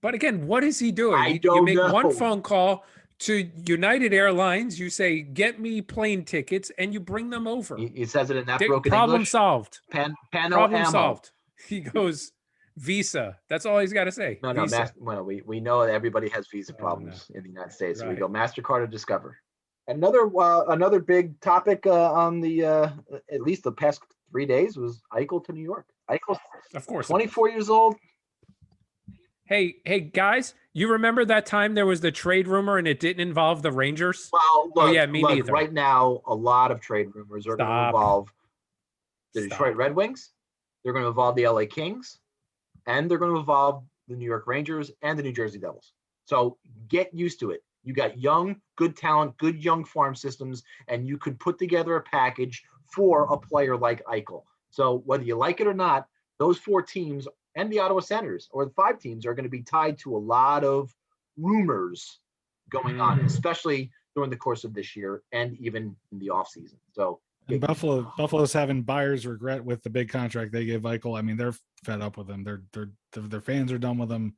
But again, what is he doing? I don't you make know. one phone call to United Airlines, you say, get me plane tickets, and you bring them over. He says it in that broken problem English. Solved. Problem solved. He goes, Visa. That's all he's got to say. No, Visa. we know that everybody has visa problems in the United States. So we Right. go MasterCard or Discover. Another big topic on the at least the past 3 days was Eichel to New York. Eichel's Of course. 24 years old. Hey, guys, you remember that time there was the trade rumor and it didn't involve the Rangers? Well, look, me neither. Right now, a lot of trade rumors are going to involve the Detroit Red Wings. They're going to involve the LA Kings, and they're going to involve the New York Rangers and the New Jersey Devils. So get used to it. You got young, good talent, good young farm systems, and you could put together a package for a player like Eichel. So whether you like it or not, those 4 teams and the Ottawa Senators, or the 5 teams, are going to be tied to a lot of rumors going on, especially during the course of this year and even in the offseason. So and Buffalo's having buyer's regret with the big contract they gave Eichel. I mean, they're fed up with him. Their fans are done with him.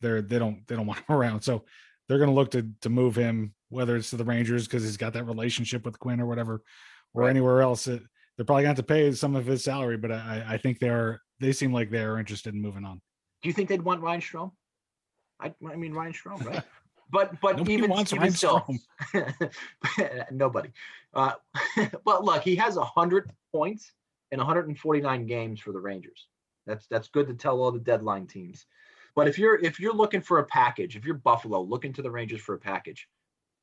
They don't want him around. So they're going to look to move him, whether it's to the Rangers because he's got that relationship with Quinn or whatever, or anywhere else. They're probably going to have to pay some of his salary, but I think they seem like they're interested in moving on. Do you think they'd want Ryan Strome? I mean Ryan Strome, right? But Nobody wants Ryan Strome. Nobody. But look, he has 100 points in 149 games for the Rangers. That's good to tell all the deadline teams. But if you're looking for a package, if you're Buffalo looking to the Rangers for a package,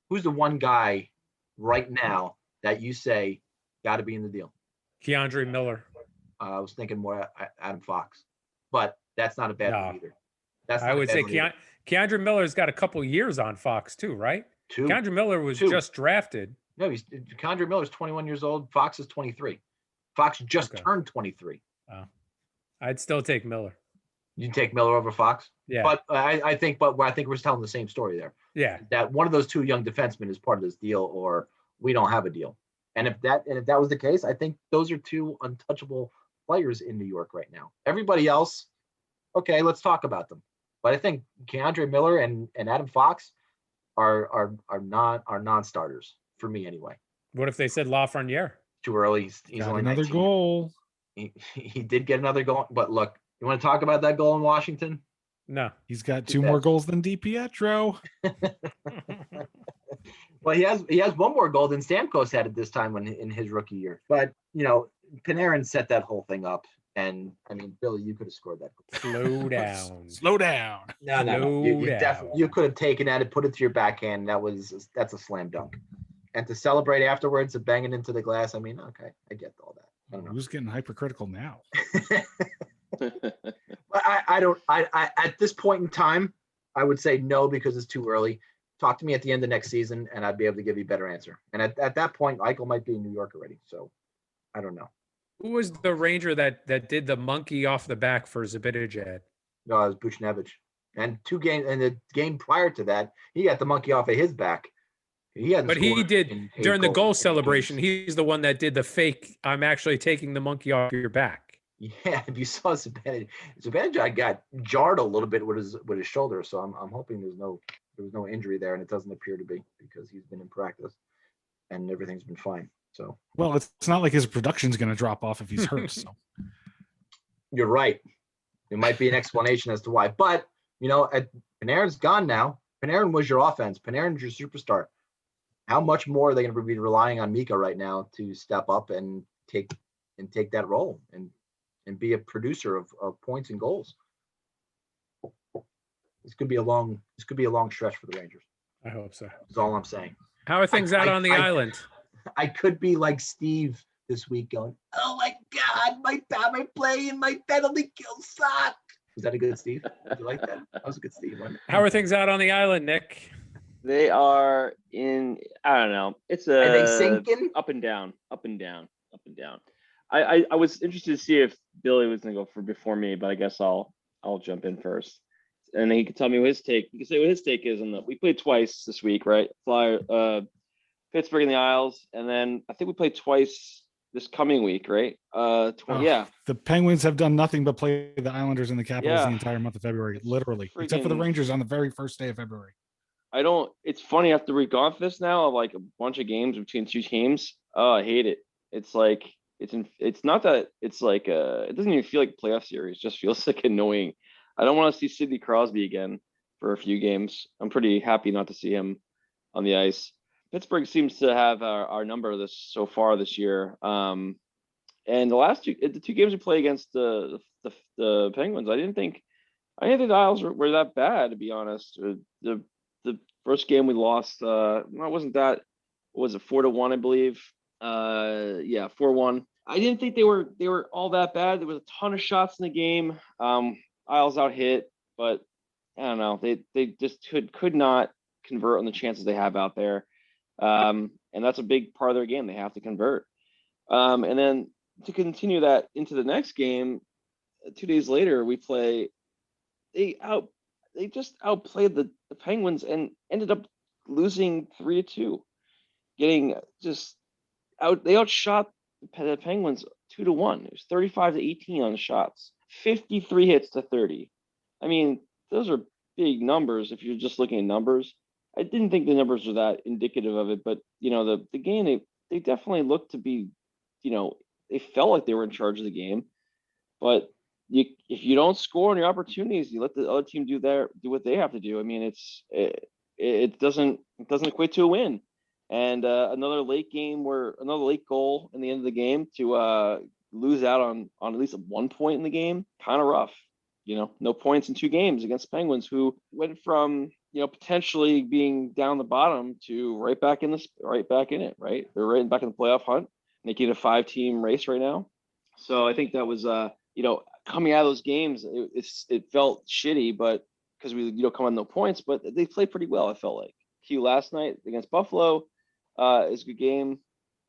who's the one guy right now that you say got to be in the deal? Keandre Miller. I was thinking more Adam Fox, but that's not a bad one either. That's not I would say Keandre Miller's got a couple years on Fox too, right? Keandre Miller was just drafted. No, Keandre Miller's 21 years old. Fox is 23. Fox just turned 23. Oh. I'd still take Miller. You take Miller over Fox? Yeah. But I think we're telling the same story there. Yeah. That one of those two young defensemen is part of this deal, or we don't have a deal. And if that was the case, I think those are two untouchable players in New York right now. Everybody else, okay, let's talk about them. But I think Keandre Miller and Adam Fox are non-starters for me anyway. What if they said Lafreniere? Too early. He's only another 19. goal. He did get another goal, but look, you want to talk about that goal in Washington? No. He's got two more goals than DiPietro. Well, he has one more goal than Stamkos had at this time in his rookie year. But Panarin set that whole thing up, and I mean, Billy, you could have scored that goal. Slow down. Slow down. No. You could have taken that and put it to your backhand. That's a slam dunk. And to celebrate afterwards of banging into the glass, I mean, okay, I get all that. I don't know. Who's getting hypercritical now? But I at this point in time, I would say no because it's too early. Talk to me at the end of next season, and I'd be able to give you a better answer. And at that point, Eichel might be in New York already. So I don't know. Who was the Ranger that did the monkey off the back for Zibanejad? No, it was Buchnevich. And the game prior to that, he got the monkey off of his back. He did during the goal celebration. He's the one that did the fake. I'm actually taking the monkey off your back. Yeah, if you saw Zibanejad got jarred a little bit with his shoulder. So I'm hoping there was no injury there, and it doesn't appear to be because he's been in practice and everything's been fine. So it's not like his production's going to drop off if he's hurt. So you're right. There might be an explanation as to why, but Panarin's gone now. Panarin was your offense. Panarin's your superstar. How much more are they going to be relying on Mika right now to step up and take that role and be a producer of points and goals? This could be a long stretch for the Rangers. I hope so. That's all I'm saying. How are things out on the island? I could be like Steve this week going, oh my God, my play and my penalty kill suck. Was that a good Steve? Did you like that? That was a good Steve. How are things out on the island, Nick? They are in, I don't know. It's Are they sinking? Up and down. I was interested to see if Billy was going to go before me, but I guess I'll jump in first. And then he can tell me what his take. He can say what his take is. We played twice this week, right? Pittsburgh in the Isles, and then I think we played twice this coming week, right? Yeah. The Penguins have done nothing but play the Islanders and the Capitals the entire month of February, literally, except for the Rangers on the very first day of February. It's funny after we've gone through this now of like a bunch of games between two teams. Oh, I hate it. It's like, it's not that it's like, it doesn't even feel like a playoff series. It just feels like annoying. I don't want to see Sidney Crosby again for a few games. I'm pretty happy not to see him on the ice. Pittsburgh seems to have our number so far this year. And the two games we play against the Penguins, I didn't think the Isles were that bad, to be honest. The first game we lost, wasn't that, was it 4-1, I believe? 4-1. I didn't think they were all that bad. There was a ton of shots in the game. Isles out hit, but I don't know. They just could not convert on the chances they have out there. And that's a big part of their game. They have to convert. And then to continue that into the next game, 2 days later, we play. They just outplayed the Penguins and ended up losing 3-2, getting just out. They outshot the Penguins 2-1. It was 35-18 on shots, 53 hits to 30. I mean, those are big numbers if you're just looking at numbers. I didn't think the numbers were that indicative of it, but the game, they definitely looked to be, they felt like they were in charge of the game. But if you don't score on your opportunities, you let the other team do what they have to do. I mean, it doesn't equate to a win. And another late goal in the end of the game to lose out on at least 1 point in the game, kind of rough. no points in 2 games against Penguins, who went from, potentially being down the bottom to right back in it, right? They're right back in the playoff hunt, making it a 5-team race right now. So I think that was, coming out of those games, it felt shitty, but because we, come on no points, but they played pretty well. I felt like Q last night against Buffalo is a good game.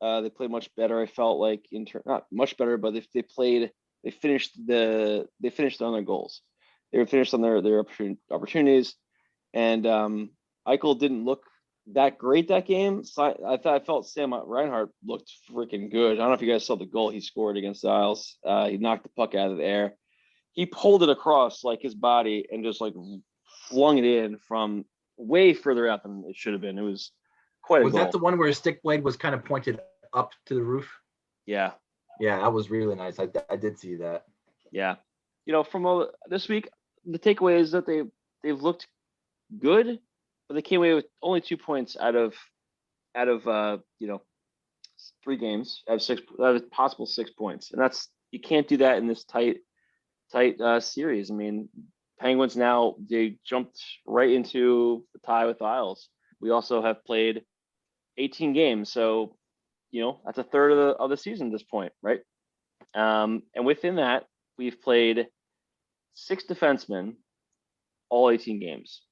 They played much better. I felt like not much better, but they finished on their goals. They were finished on their opportunities, and Eichel didn't look that great that game. So I felt Sam Reinhart looked freaking good. I don't know if you guys saw the goal he scored against the Isles. He knocked the puck out of the air. He pulled it across like his body and just like flung it in from way further out than it should have been. It was quite a goal. Was that the one where his stick blade was kind of pointed up to the roof? Yeah. Yeah, that was really nice. I did see that. Yeah. From this week, the takeaway is that they've looked good, but they came away with only 2 points out of 3 games out of possible 6 points. And you can't do that in this tight series. I mean, Penguins now, they jumped right into the tie with the Isles. We also have played 18 games, so that's a third of the season at this point, right? And within that, we've played 6 defensemen all 18 games.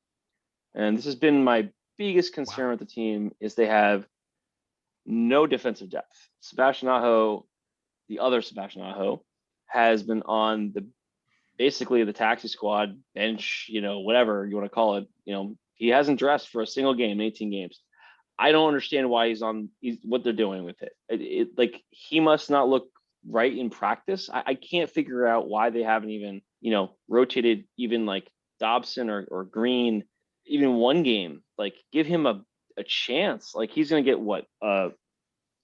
And this has been my biggest concern with the team is they have no defensive depth. Sebastian Aho, the other Sebastian Aho, has been on basically the taxi squad bench, whatever you want to call it. He hasn't dressed for a single game in 18 games. I don't understand why he's what they're doing with it. Like, he must not look right in practice. I can't figure out why they haven't even, rotated even like Dobson or Green, even one game. Like, give him a chance. Like, he's going to get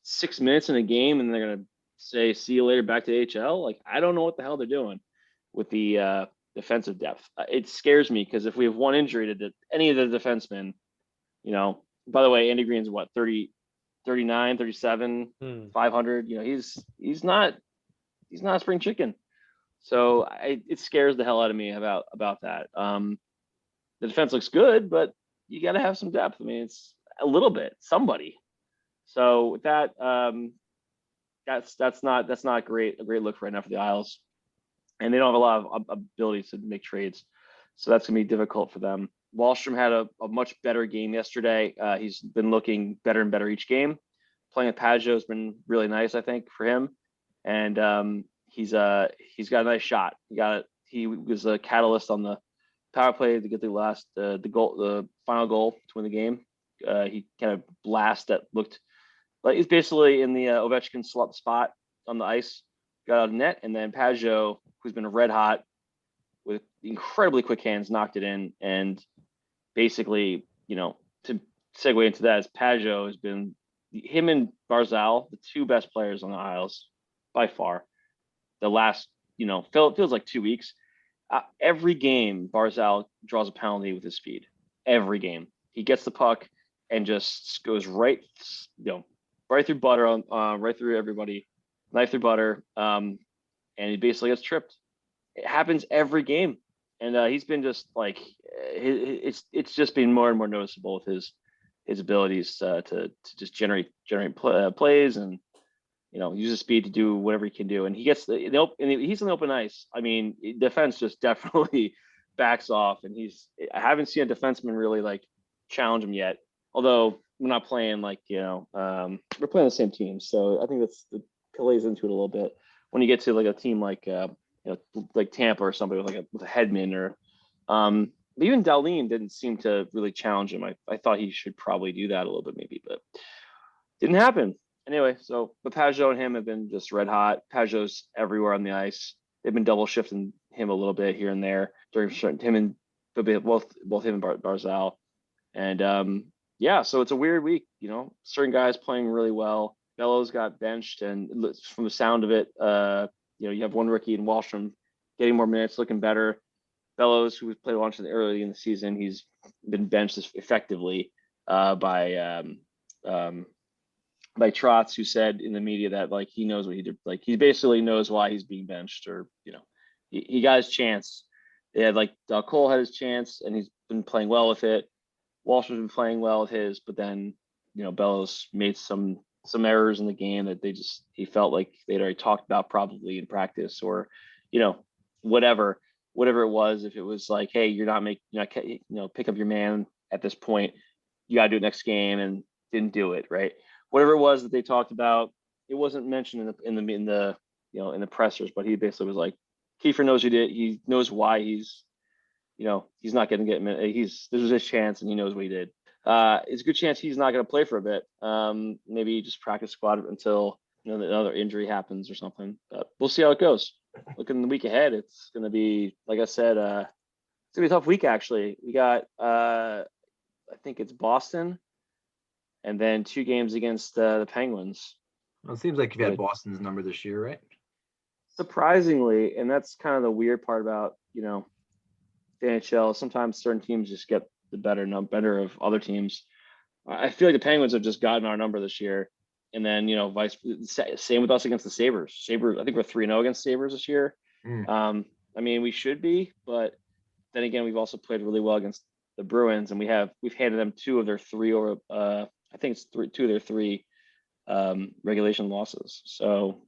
6 minutes in a game and they're going to say, see you later, back to HL. Like, I don't know what the hell they're doing with the defensive depth. It scares me because if we have one injury to any of the defensemen, by the way, Andy Green's what, 30, 39, 37, 500. He's not a spring chicken. So it scares the hell out of me about that. The defense looks good, but you got to have some depth. I mean, it's a little bit, somebody. So with that, that's not a great look right now for the Isles, and they don't have a lot of ability to make trades, so that's gonna be difficult for them. Wahlstrom had a much better game yesterday. He's been looking better and better each game. Playing with Pageau has been really nice, I think, for him, and he's got a nice shot. He was a catalyst on the power play to get the final goal to win the game. He kind of blast that looked like he's basically in the Ovechkin spot on the ice, got out of net, and then Pageau, who's been red hot with incredibly quick hands, knocked it in. And basically, to segue into that, is Pageau has been, him and Barzal, the 2 best players on the Isles by far. The last, feels like 2 weeks. Every game, Barzal draws a penalty with his speed. Every game, he gets the puck and just goes right through butter, right through everybody, knife through butter, and he basically gets tripped. It happens every game, and he's been just like, it's just been more and more noticeable with his abilities to just generate plays and use his speed to do whatever he can do. And he gets and he's on the open ice. I mean, defense just definitely backs off, and I haven't seen a defenseman really like challenge him yet. Although we're not playing like, we're playing the same team. So I think that plays into it a little bit. When you get to like a team like, like Tampa or somebody with a Hedman or, but even Darlene didn't seem to really challenge him. I thought he should probably do that a little bit maybe, but didn't happen. Anyway, but Pageau and him have been just red hot. Pageau's everywhere on the ice. They've been double shifting him a little bit here and there during him and both him and Barzal. And, yeah, so it's a weird week, certain guys playing really well. Bellows got benched, and from the sound of it, you have one rookie in Wahlstrom getting more minutes, looking better. Bellows, who played a bunch early in the season, he's been benched effectively by Trotz, who said in the media that like he knows what he did, like he basically knows why he's being benched, or he got his chance. They had like Cole had his chance and he's been playing well with it. Walsh has been playing well with his, but then Bellows made some errors in the game that he felt like they'd already talked about probably in practice, or whatever it was. If it was like, hey, you're not pick up your man at this point, you got to do it next game, and didn't do it, right? Whatever it was that they talked about, it wasn't mentioned in the pressers, but he basically was like, Kiefer knows he knows why he's not going to get him. This was his chance, and he knows what he did. It's a good chance he's not going to play for a bit. Maybe just practice squad until another injury happens or something. But we'll see how it goes. Looking the week ahead, it's going to be, like I said, it's going to be a tough week. Actually, we got I think it's Boston, and then 2 games against the Penguins. Well, it seems like you've had Boston's number this year, right? Surprisingly, and that's kind of the weird part about the NHL. Sometimes certain teams just get the better of other teams. I feel like the Penguins have just gotten our number this year, and then same with us against the Sabres. I think we're 3-0 against Sabres this year. I mean, we should be, but then again, we've also played really well against the Bruins, and we've handed them 2 of their 3 over. I think it's 2 of their 3 regulation losses. So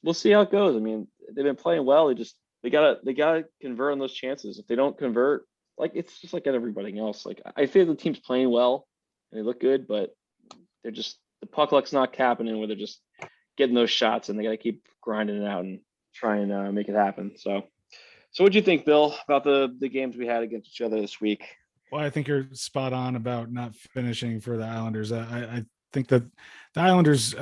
we'll see how it goes. I mean, they've been playing well. They gotta convert on those chances. If they don't convert, like, it's just like everybody else. Like, I feel the team's playing well and they look good, but they're just, the puck luck's not happening where they're just getting those shots, and they got to keep grinding it out and try and make it happen. So what do you think, Bill, about the games we had against each other this week? Well, I think you're spot on about not finishing for the Islanders. I think that the Islanders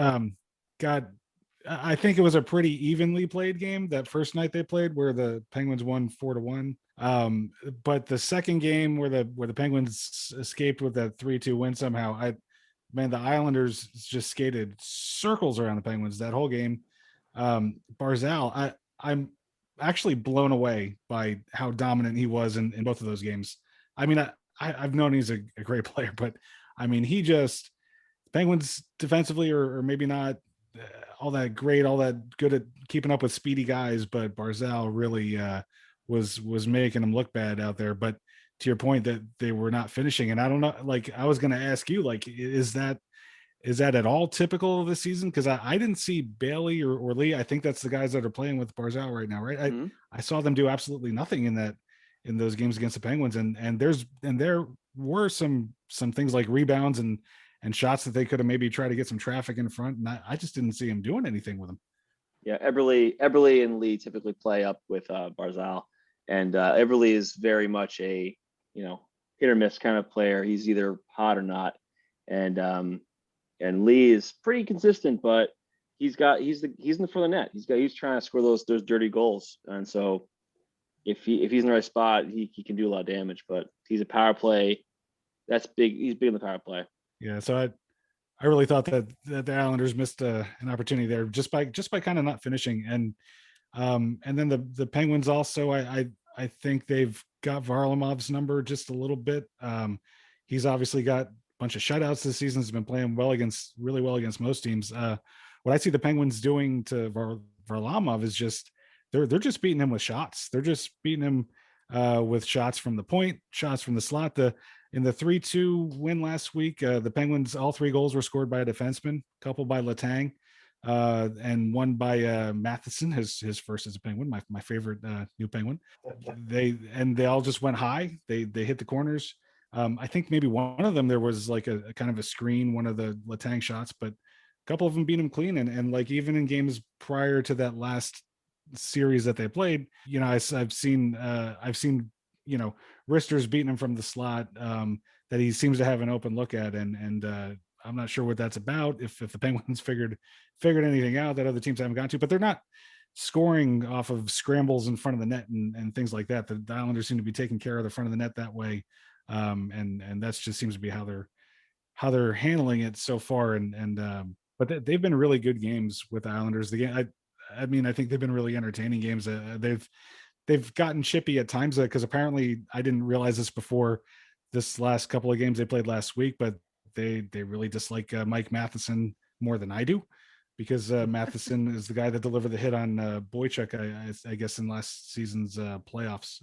I think it was a pretty evenly played game that first night they played, where the Penguins won 4-1. But the second game where the Penguins escaped with that 3-2 win somehow, the Islanders just skated circles around the Penguins that whole game. Barzal, I'm actually blown away by how dominant he was in both of those games. I mean, I've known he's a great player, but I mean, Penguins defensively are maybe not all that great, all that good at keeping up with speedy guys, but Barzal really was making them look bad out there. But to your point that they were not finishing, and I don't know, like, I was going to ask you, like, is that at all typical of the season? Because I didn't see Bailey or Lee. I think that's the guys that are playing with Barzal right now, right? Mm-hmm. I saw them do absolutely nothing in those games against the Penguins, and there were some things like rebounds and shots that they could have maybe tried to get some traffic in front, and I just didn't see him doing anything with them. Yeah, Eberle and Lee typically play up with Barzal, and Eberle is very much a hit or miss kind of player. He's either hot or not, and Lee is pretty consistent, but he's in the front of the net. He's trying to score those dirty goals, and so if he's in the right spot, he can do a lot of damage. But he's a power play. That's big. He's big in the power play. Yeah, so I really thought that the Islanders missed an opportunity there just by kind of not finishing, and then the Penguins also, I think they've got Varlamov's number just a little bit. He's obviously got a bunch of shutouts this season. He's been playing really well against most teams. What I see the Penguins doing to Varlamov is just they're just beating him with shots. They're just beating him with shots from the point, shots from the slot. In the 3-2 win last week, the Penguins, all 3 goals were scored by a defenseman, a couple by Letang, and one by Matheson, his first as a Penguin, my favorite new Penguin. They all just went high. They hit the corners. I think maybe one of them there was like a kind of a screen, one of the Letang shots, but a couple of them beat him clean. And like even in games prior to that last series that they played, I've seen Rister's beating him from the slot that he seems to have an open look at, and I'm not sure what that's about. If the Penguins figured anything out that other teams haven't gotten to, but they're not scoring off of scrambles in front of the net and things like that. The Islanders seem to be taking care of the front of the net that way, and that's just seems to be how they're handling it so far. But they've been really good games with the Islanders. The game, I think they've been really entertaining games. They've gotten chippy at times because apparently I didn't realize this before this last couple of games they played last week, but they really dislike Mike Matheson more than I do. because Matheson is the guy that delivered the hit on Boychuk, I guess, in last season's playoffs.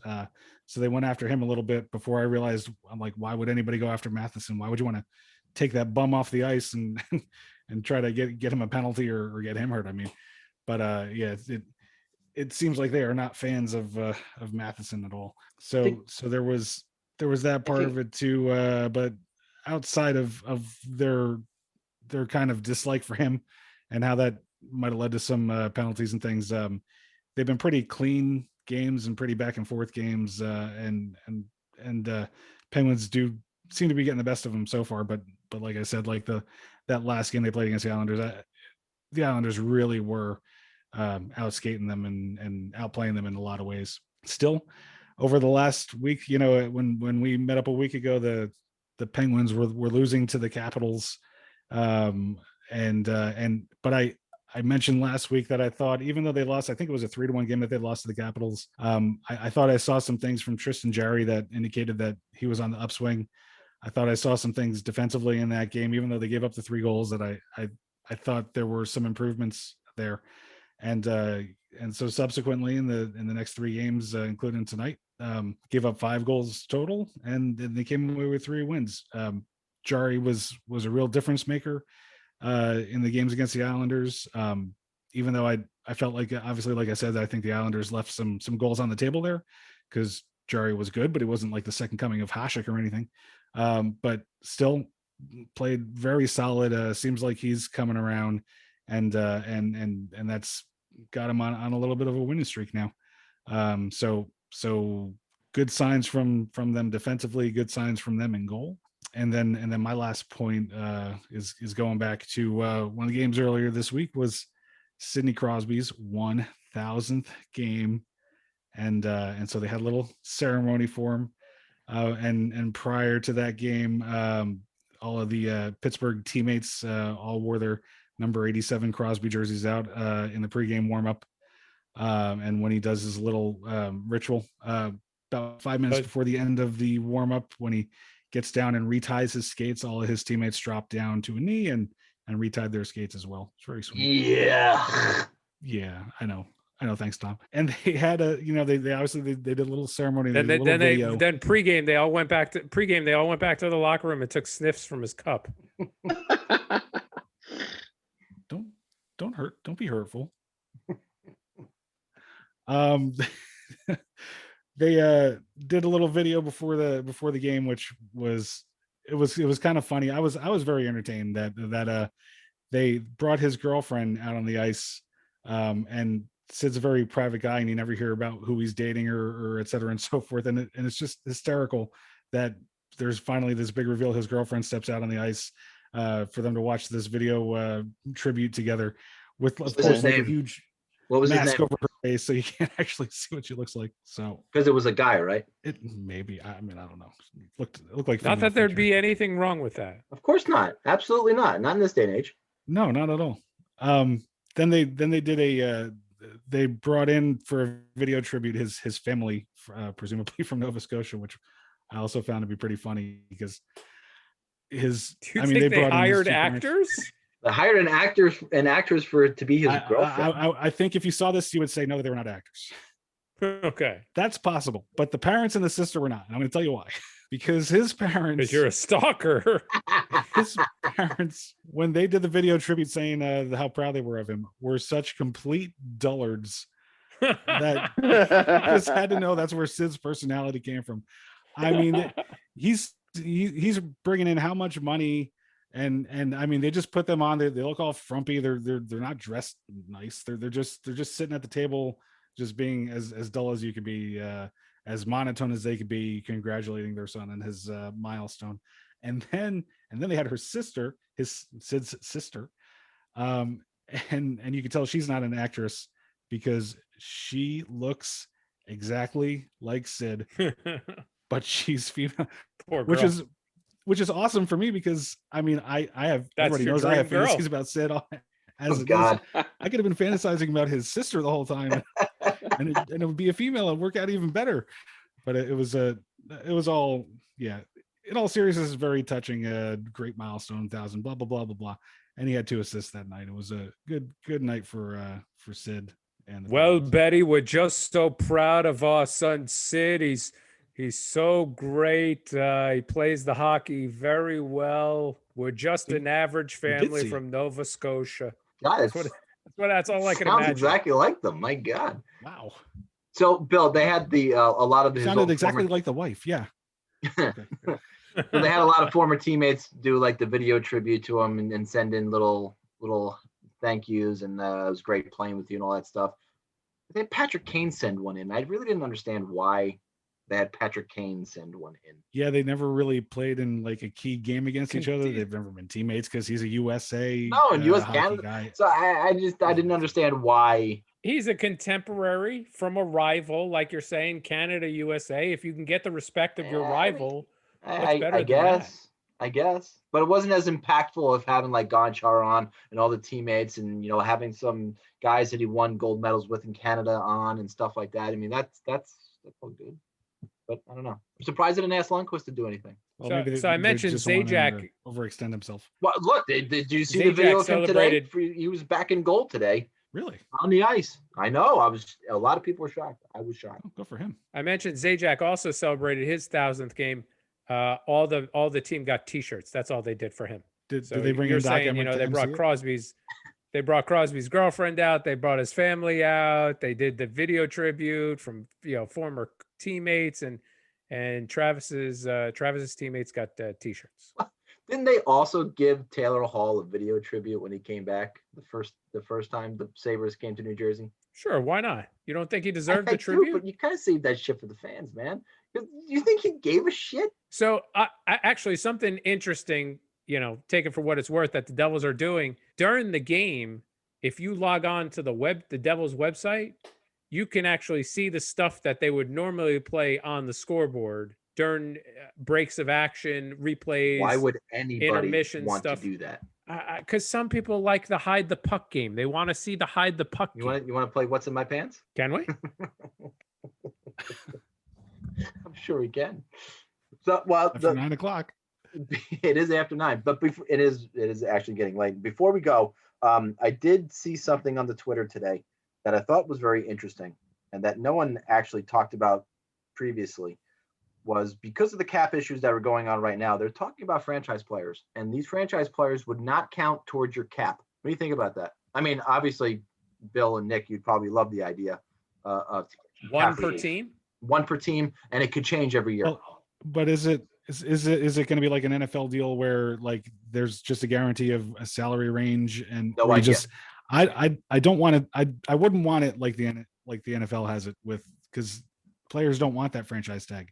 So they went after him a little bit before I realized, I'm like, why would anybody go after Matheson? Why would you want to take that bum off the ice and and try to get him a penalty or get him hurt? I mean, but yeah, it seems like they are not fans of Matheson at all. So there was that part of it too. But outside of their kind of dislike for him and how that might have led to some penalties and things, they've been pretty clean games and pretty back and forth games, and Penguins do seem to be getting the best of them so far. But like I said, like that last game they played against the Islanders really were out skating them and outplaying them in a lot of ways. Still, over the last week, when we met up a week ago, the Penguins were losing to the Capitals. But I mentioned last week that I thought, even though they lost, I think it was a 3-1 game that they lost to the Capitals. I thought I saw some things from Tristan Jarry that indicated that he was on the upswing. I thought I saw some things defensively in that game, even though they gave up the 3 goals, that I thought there were some improvements there. And so subsequently in the next 3 games, including tonight, gave up 5 goals total, and they came away with 3 wins. Jarry was a real difference maker in the games against the Islanders. Even though I felt like, obviously, like I said, I think the Islanders left some goals on the table there, because Jarry was good, but it wasn't like the second coming of Hasek or anything. But still played very solid. Seems like he's coming around, and that's got him on a little bit of a winning streak now. So good signs from them defensively, good signs from them in goal. And then my last point is going back to one of the games earlier this week was Sidney Crosby's 1,000th game, and so they had a little ceremony for him. And prior to that game, all of the Pittsburgh teammates all wore their number 87 Crosby jerseys out in the pregame warmup. And when he does his little ritual about 5 minutes before the end of the warmup, when he gets down and reties his skates, all of his teammates drop down to a knee and retied their skates as well. It's very sweet. Yeah, I know. Thanks, Tom. And they had they obviously they did a little ceremony. Then pregame they all went back to the locker room and took sniffs from his cup. Don't be hurtful. They did a little video before the game, which was kind of funny. I was very entertained that they brought his girlfriend out on the ice, and Sid's a very private guy, and you never hear about who he's dating or et cetera and so forth. And it's just hysterical that there's finally this big reveal. His girlfriend steps out on the ice for them to watch this video tribute together with, of course, like a huge mask over her face, so you can't actually see what she looks like. So because it was a guy, right? It maybe. I mean, I don't know. It looked like not that there'd be anything wrong with that. Of course not. Absolutely not. Not in this day and age. No, not at all. Then they did they brought in for a video tribute his family, presumably from Nova Scotia, which I also found to be pretty funny because they hired actors. They hired an actor and actress for it to be his girlfriend. I think if you saw this, you would say no, they were not actors. Okay, that's possible, but the parents and the sister were not. And I'm going to tell you why. Because his parents. Because you're a stalker. His parents, when they did the video tribute saying how proud they were of him, were such complete dullards that I just had to know that's where Sid's personality came from. I mean, he's bringing in how much money. And I mean, they just put them on. They look all frumpy. They're not dressed nice. They're just sitting at the table, just being as dull as you could be, as monotone as they could be, congratulating their son and his milestone. And then they had her sister, Sid's sister, and you can tell she's not an actress because she looks exactly like Sid, but she's female, which is awesome for me because I mean I have everybody knows I have fantasies about Sid as it is. I could have been fantasizing about his sister the whole time, and it would be a female and work out even better. But it was all, yeah. In all seriousness, very touching. Great milestone, 1,000. Blah blah blah blah blah. and he had 2 assists that night. It was a good night for Sid. And well, Betty, we're just so proud of our son Sid. He's so great. He plays the hockey very well. We're just an average family from Nova Scotia. God, That's all I can sounds imagine. exactly like them. My God. Wow. So, Bill, they had a lot of his Sounded exactly like the wife. Yeah. Okay. So they had a lot of former teammates do like the video tribute to him and send in little thank yous and it was great playing with you and all that stuff. They had Patrick Kane send one in. I really didn't understand why they had Patrick Kane send one in. Yeah, they never really played in like a key game against each other. They've never been teammates because he's a USA US hockey Canada guy. So I didn't understand why. He's a contemporary from a rival, like you're saying, Canada, USA. If you can get the respect of your rival, what's better than that? I guess, but it wasn't as impactful of having like Gonchar on and all the teammates and having some guys that he won gold medals with in Canada on and stuff like that. I mean, that's all good, but I don't know. I'm surprised they didn't ask Lundqvist to do anything. Well, So I mentioned Zajac overextend himself. Well, look, did you see the video of him today? He was back in goal today. Really? On the ice. I know. A lot of people were shocked. I was shocked. Oh, good for him. I mentioned Zajac also celebrated his 1,000th game. All the team got T-shirts. That's all they did for him. Did they bring in Doc Emrick to they brought MC it? Crosby's girlfriend out. They brought his family out. They did the video tribute from former teammates and Travis's teammates got T-shirts. Didn't they also give Taylor Hall a video tribute when he came back the first time the Sabres came to New Jersey? Sure, why not? You don't think he deserved the tribute? But you kind of saved that shit for the fans, man. You think he gave a shit? So I actually something interesting, take it for what it's worth, that the Devils are doing during the game. If you log on to the Devils website, you can actually see the stuff that they would normally play on the scoreboard during breaks of action, replays. Why would anybody intermission want stuff. to do that? Because some people like the hide the puck game. They want to see the hide the puck game. You want to play What's in My Pants? Can we? I'm sure we can. So, well, after 9 o'clock. It is after 9, but it is actually getting late. Before we go, I did see something on the Twitter today that I thought was very interesting and that no one actually talked about previously. Was because of the cap issues that are going on right now, they're talking about franchise players, and these franchise players would not count towards your cap. What do you think about that? I mean, obviously, Bill and Nick, you'd probably love the idea of one per team, and it could change every year. Well, but is it going to be like an NFL deal where like there's just a guarantee of a salary range and no idea. I don't want to. I wouldn't want it like the NFL has it with, because players don't want that franchise tag.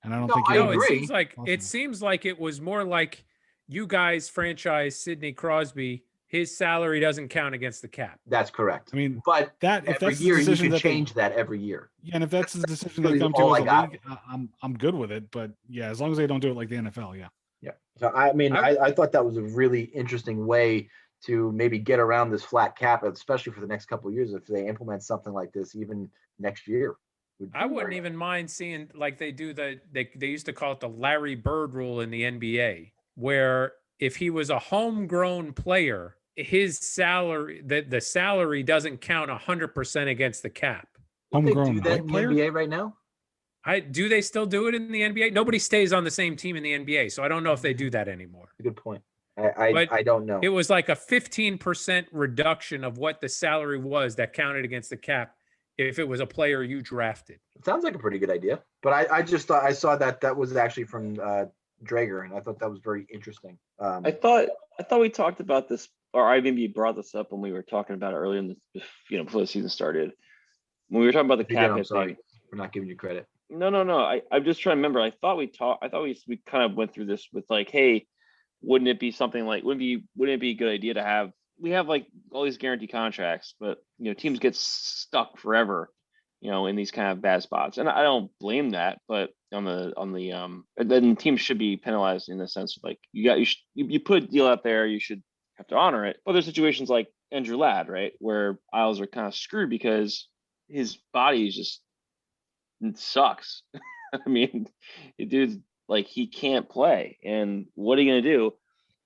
And I don't think I agree. It seems like it was more like you guys franchise Sidney Crosby. His salary doesn't count against the cap. That's correct. I mean, but if every that's year the decision you can change that every year. Yeah, and if that's the decision they come to as a league, I'm good with it. But yeah, as long as they don't do it like the NFL, yeah. Yeah. So I mean, I thought that was a really interesting way to maybe get around this flat cap, especially for the next couple of years, if they implement something like this even next year. I wouldn't even mind seeing like they do they used to call it the Larry Bird rule in the NBA, where if he was a homegrown player, his salary, the salary doesn't count 100% against the cap. Homegrown they do that in the NBA right now? Do they still do it in the NBA? Nobody stays on the same team in the NBA, so I don't know if they do that anymore. Good point. I don't know. It was like a 15% reduction of what the salary was that counted against the cap if it was a player you drafted. It sounds like a pretty good idea, but I just thought I saw that was actually from Drager, and I thought that was very interesting. I thought we talked about this, or I maybe brought this up when we were talking about it earlier in the, before the season started. When we were talking about the cap, I'm sorry, we're not giving you credit. No. I'm just trying to remember. I thought we kind of went through this with like, hey, wouldn't it be something like, wouldn't it be a good idea to have? We have like all these guarantee contracts, but teams get stuck forever, in these kind of bad spots. And I don't blame that, but then teams should be penalized in the sense of like, you put a deal out there, you should have to honor it. But there's situations like Andrew Ladd, right, where Isles are kind of screwed because his body is just, it sucks. I mean, the dude's like, he can't play. And what are you going to do?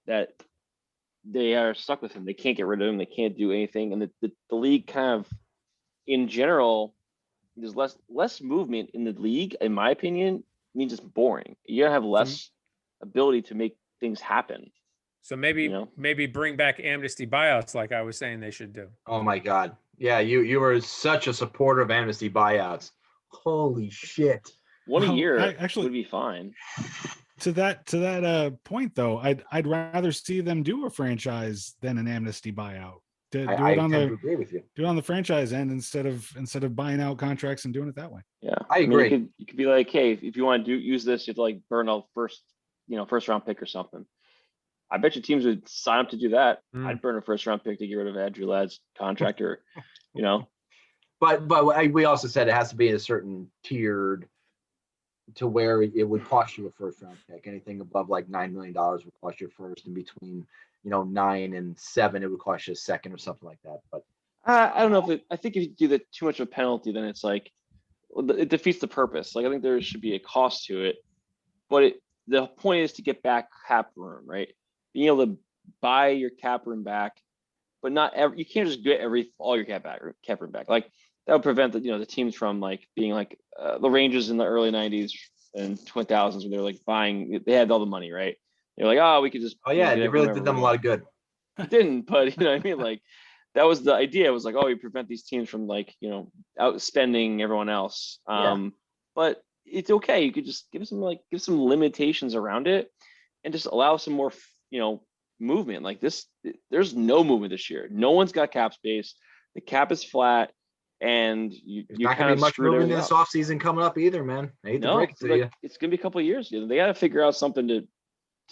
That they are stuck with him. They can't get rid of him. They can't do anything. And the league kind of, in general, there's less movement in the league, in my opinion, means just boring. You gotta have less ability to make things happen. So maybe bring back amnesty buyouts like I was saying they should do. Oh my God. Yeah, you were such a supporter of amnesty buyouts. Holy shit. One a Well, year actually, would be fine. To that point though, I'd rather see them do a franchise than an amnesty buyout. I tend to agree with you. Do it on the franchise end instead of buying out contracts and doing it that way. Yeah, I agree. mean, you could be like, hey, if you want to use this, you have to like burn a first round pick or something. I bet you teams would sign up to do that. I'd burn a first round pick to get rid of Andrew Ladd's contract, or But we also said it has to be a certain tiered to where it would cost you a first round pick. Anything above like $9 million would cost you a first, and between 9 and 7 it would cost you a second or something like that. But I don't know I think if you do that too much of a penalty, then it's like it defeats the purpose. Like I think there should be a cost to it, but the point is to get back cap room, right? Being able to buy your cap room back, but you can't just get all your cap room back. Like that would prevent the teams from like being like the Rangers in the early 90s and 2000s when they were like they had all the money, right? They're like, oh, we could just it really did them a lot of good. It didn't, but you know what I mean? Like that was the idea. It was like, oh, you prevent these teams from like outspending everyone else. But it's okay. You could just give some limitations around it and just allow some more movement. Like this, there's no movement this year. No one's got cap space. The cap is flat, and you not gonna be much movement in this offseason coming up either, man. I hate to break it to you. It's gonna be a couple of years. They got to figure out something to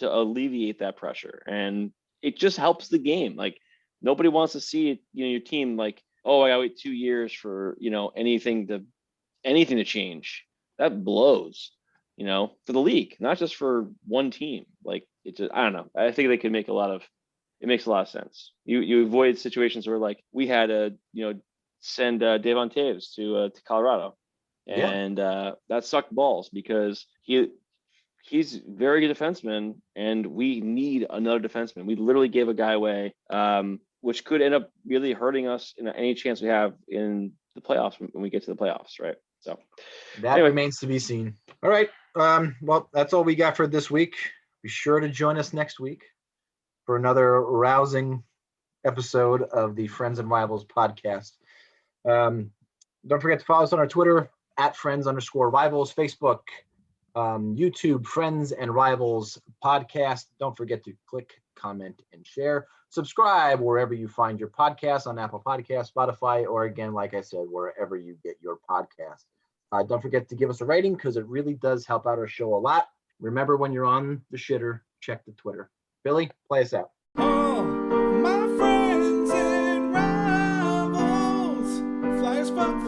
alleviate that pressure, and it just helps the game. Like nobody wants to see your team like, oh, I gotta wait 2 years for anything to change. That blows, for the league, not just for one team. Like it just, I don't know. I think they could make it makes a lot of sense. You avoid situations where like we had to send Devon Taves to Colorado, and that sucked balls because he's very good defenseman, and we need another defenseman. We literally gave a guy away, which could end up really hurting us in any chance we have in the playoffs when we get to the playoffs, right? So that remains to be seen. All right. Well, that's all we got for this week. Be sure to join us next week for another rousing episode of the Friends and Rivals podcast. Don't forget to follow us on our Twitter @Friends_Rivals, Facebook, YouTube, Friends and Rivals podcast. Don't forget to click, comment, and share. Subscribe wherever you find your podcasts, on Apple Podcasts, Spotify, or again, like I said, wherever you get your podcast. Don't forget to give us a rating because it really does help out our show a lot. Remember, when you're on the shitter, check the Twitter. Billy, play us out. Oh, my friends and rivals, flyers fun,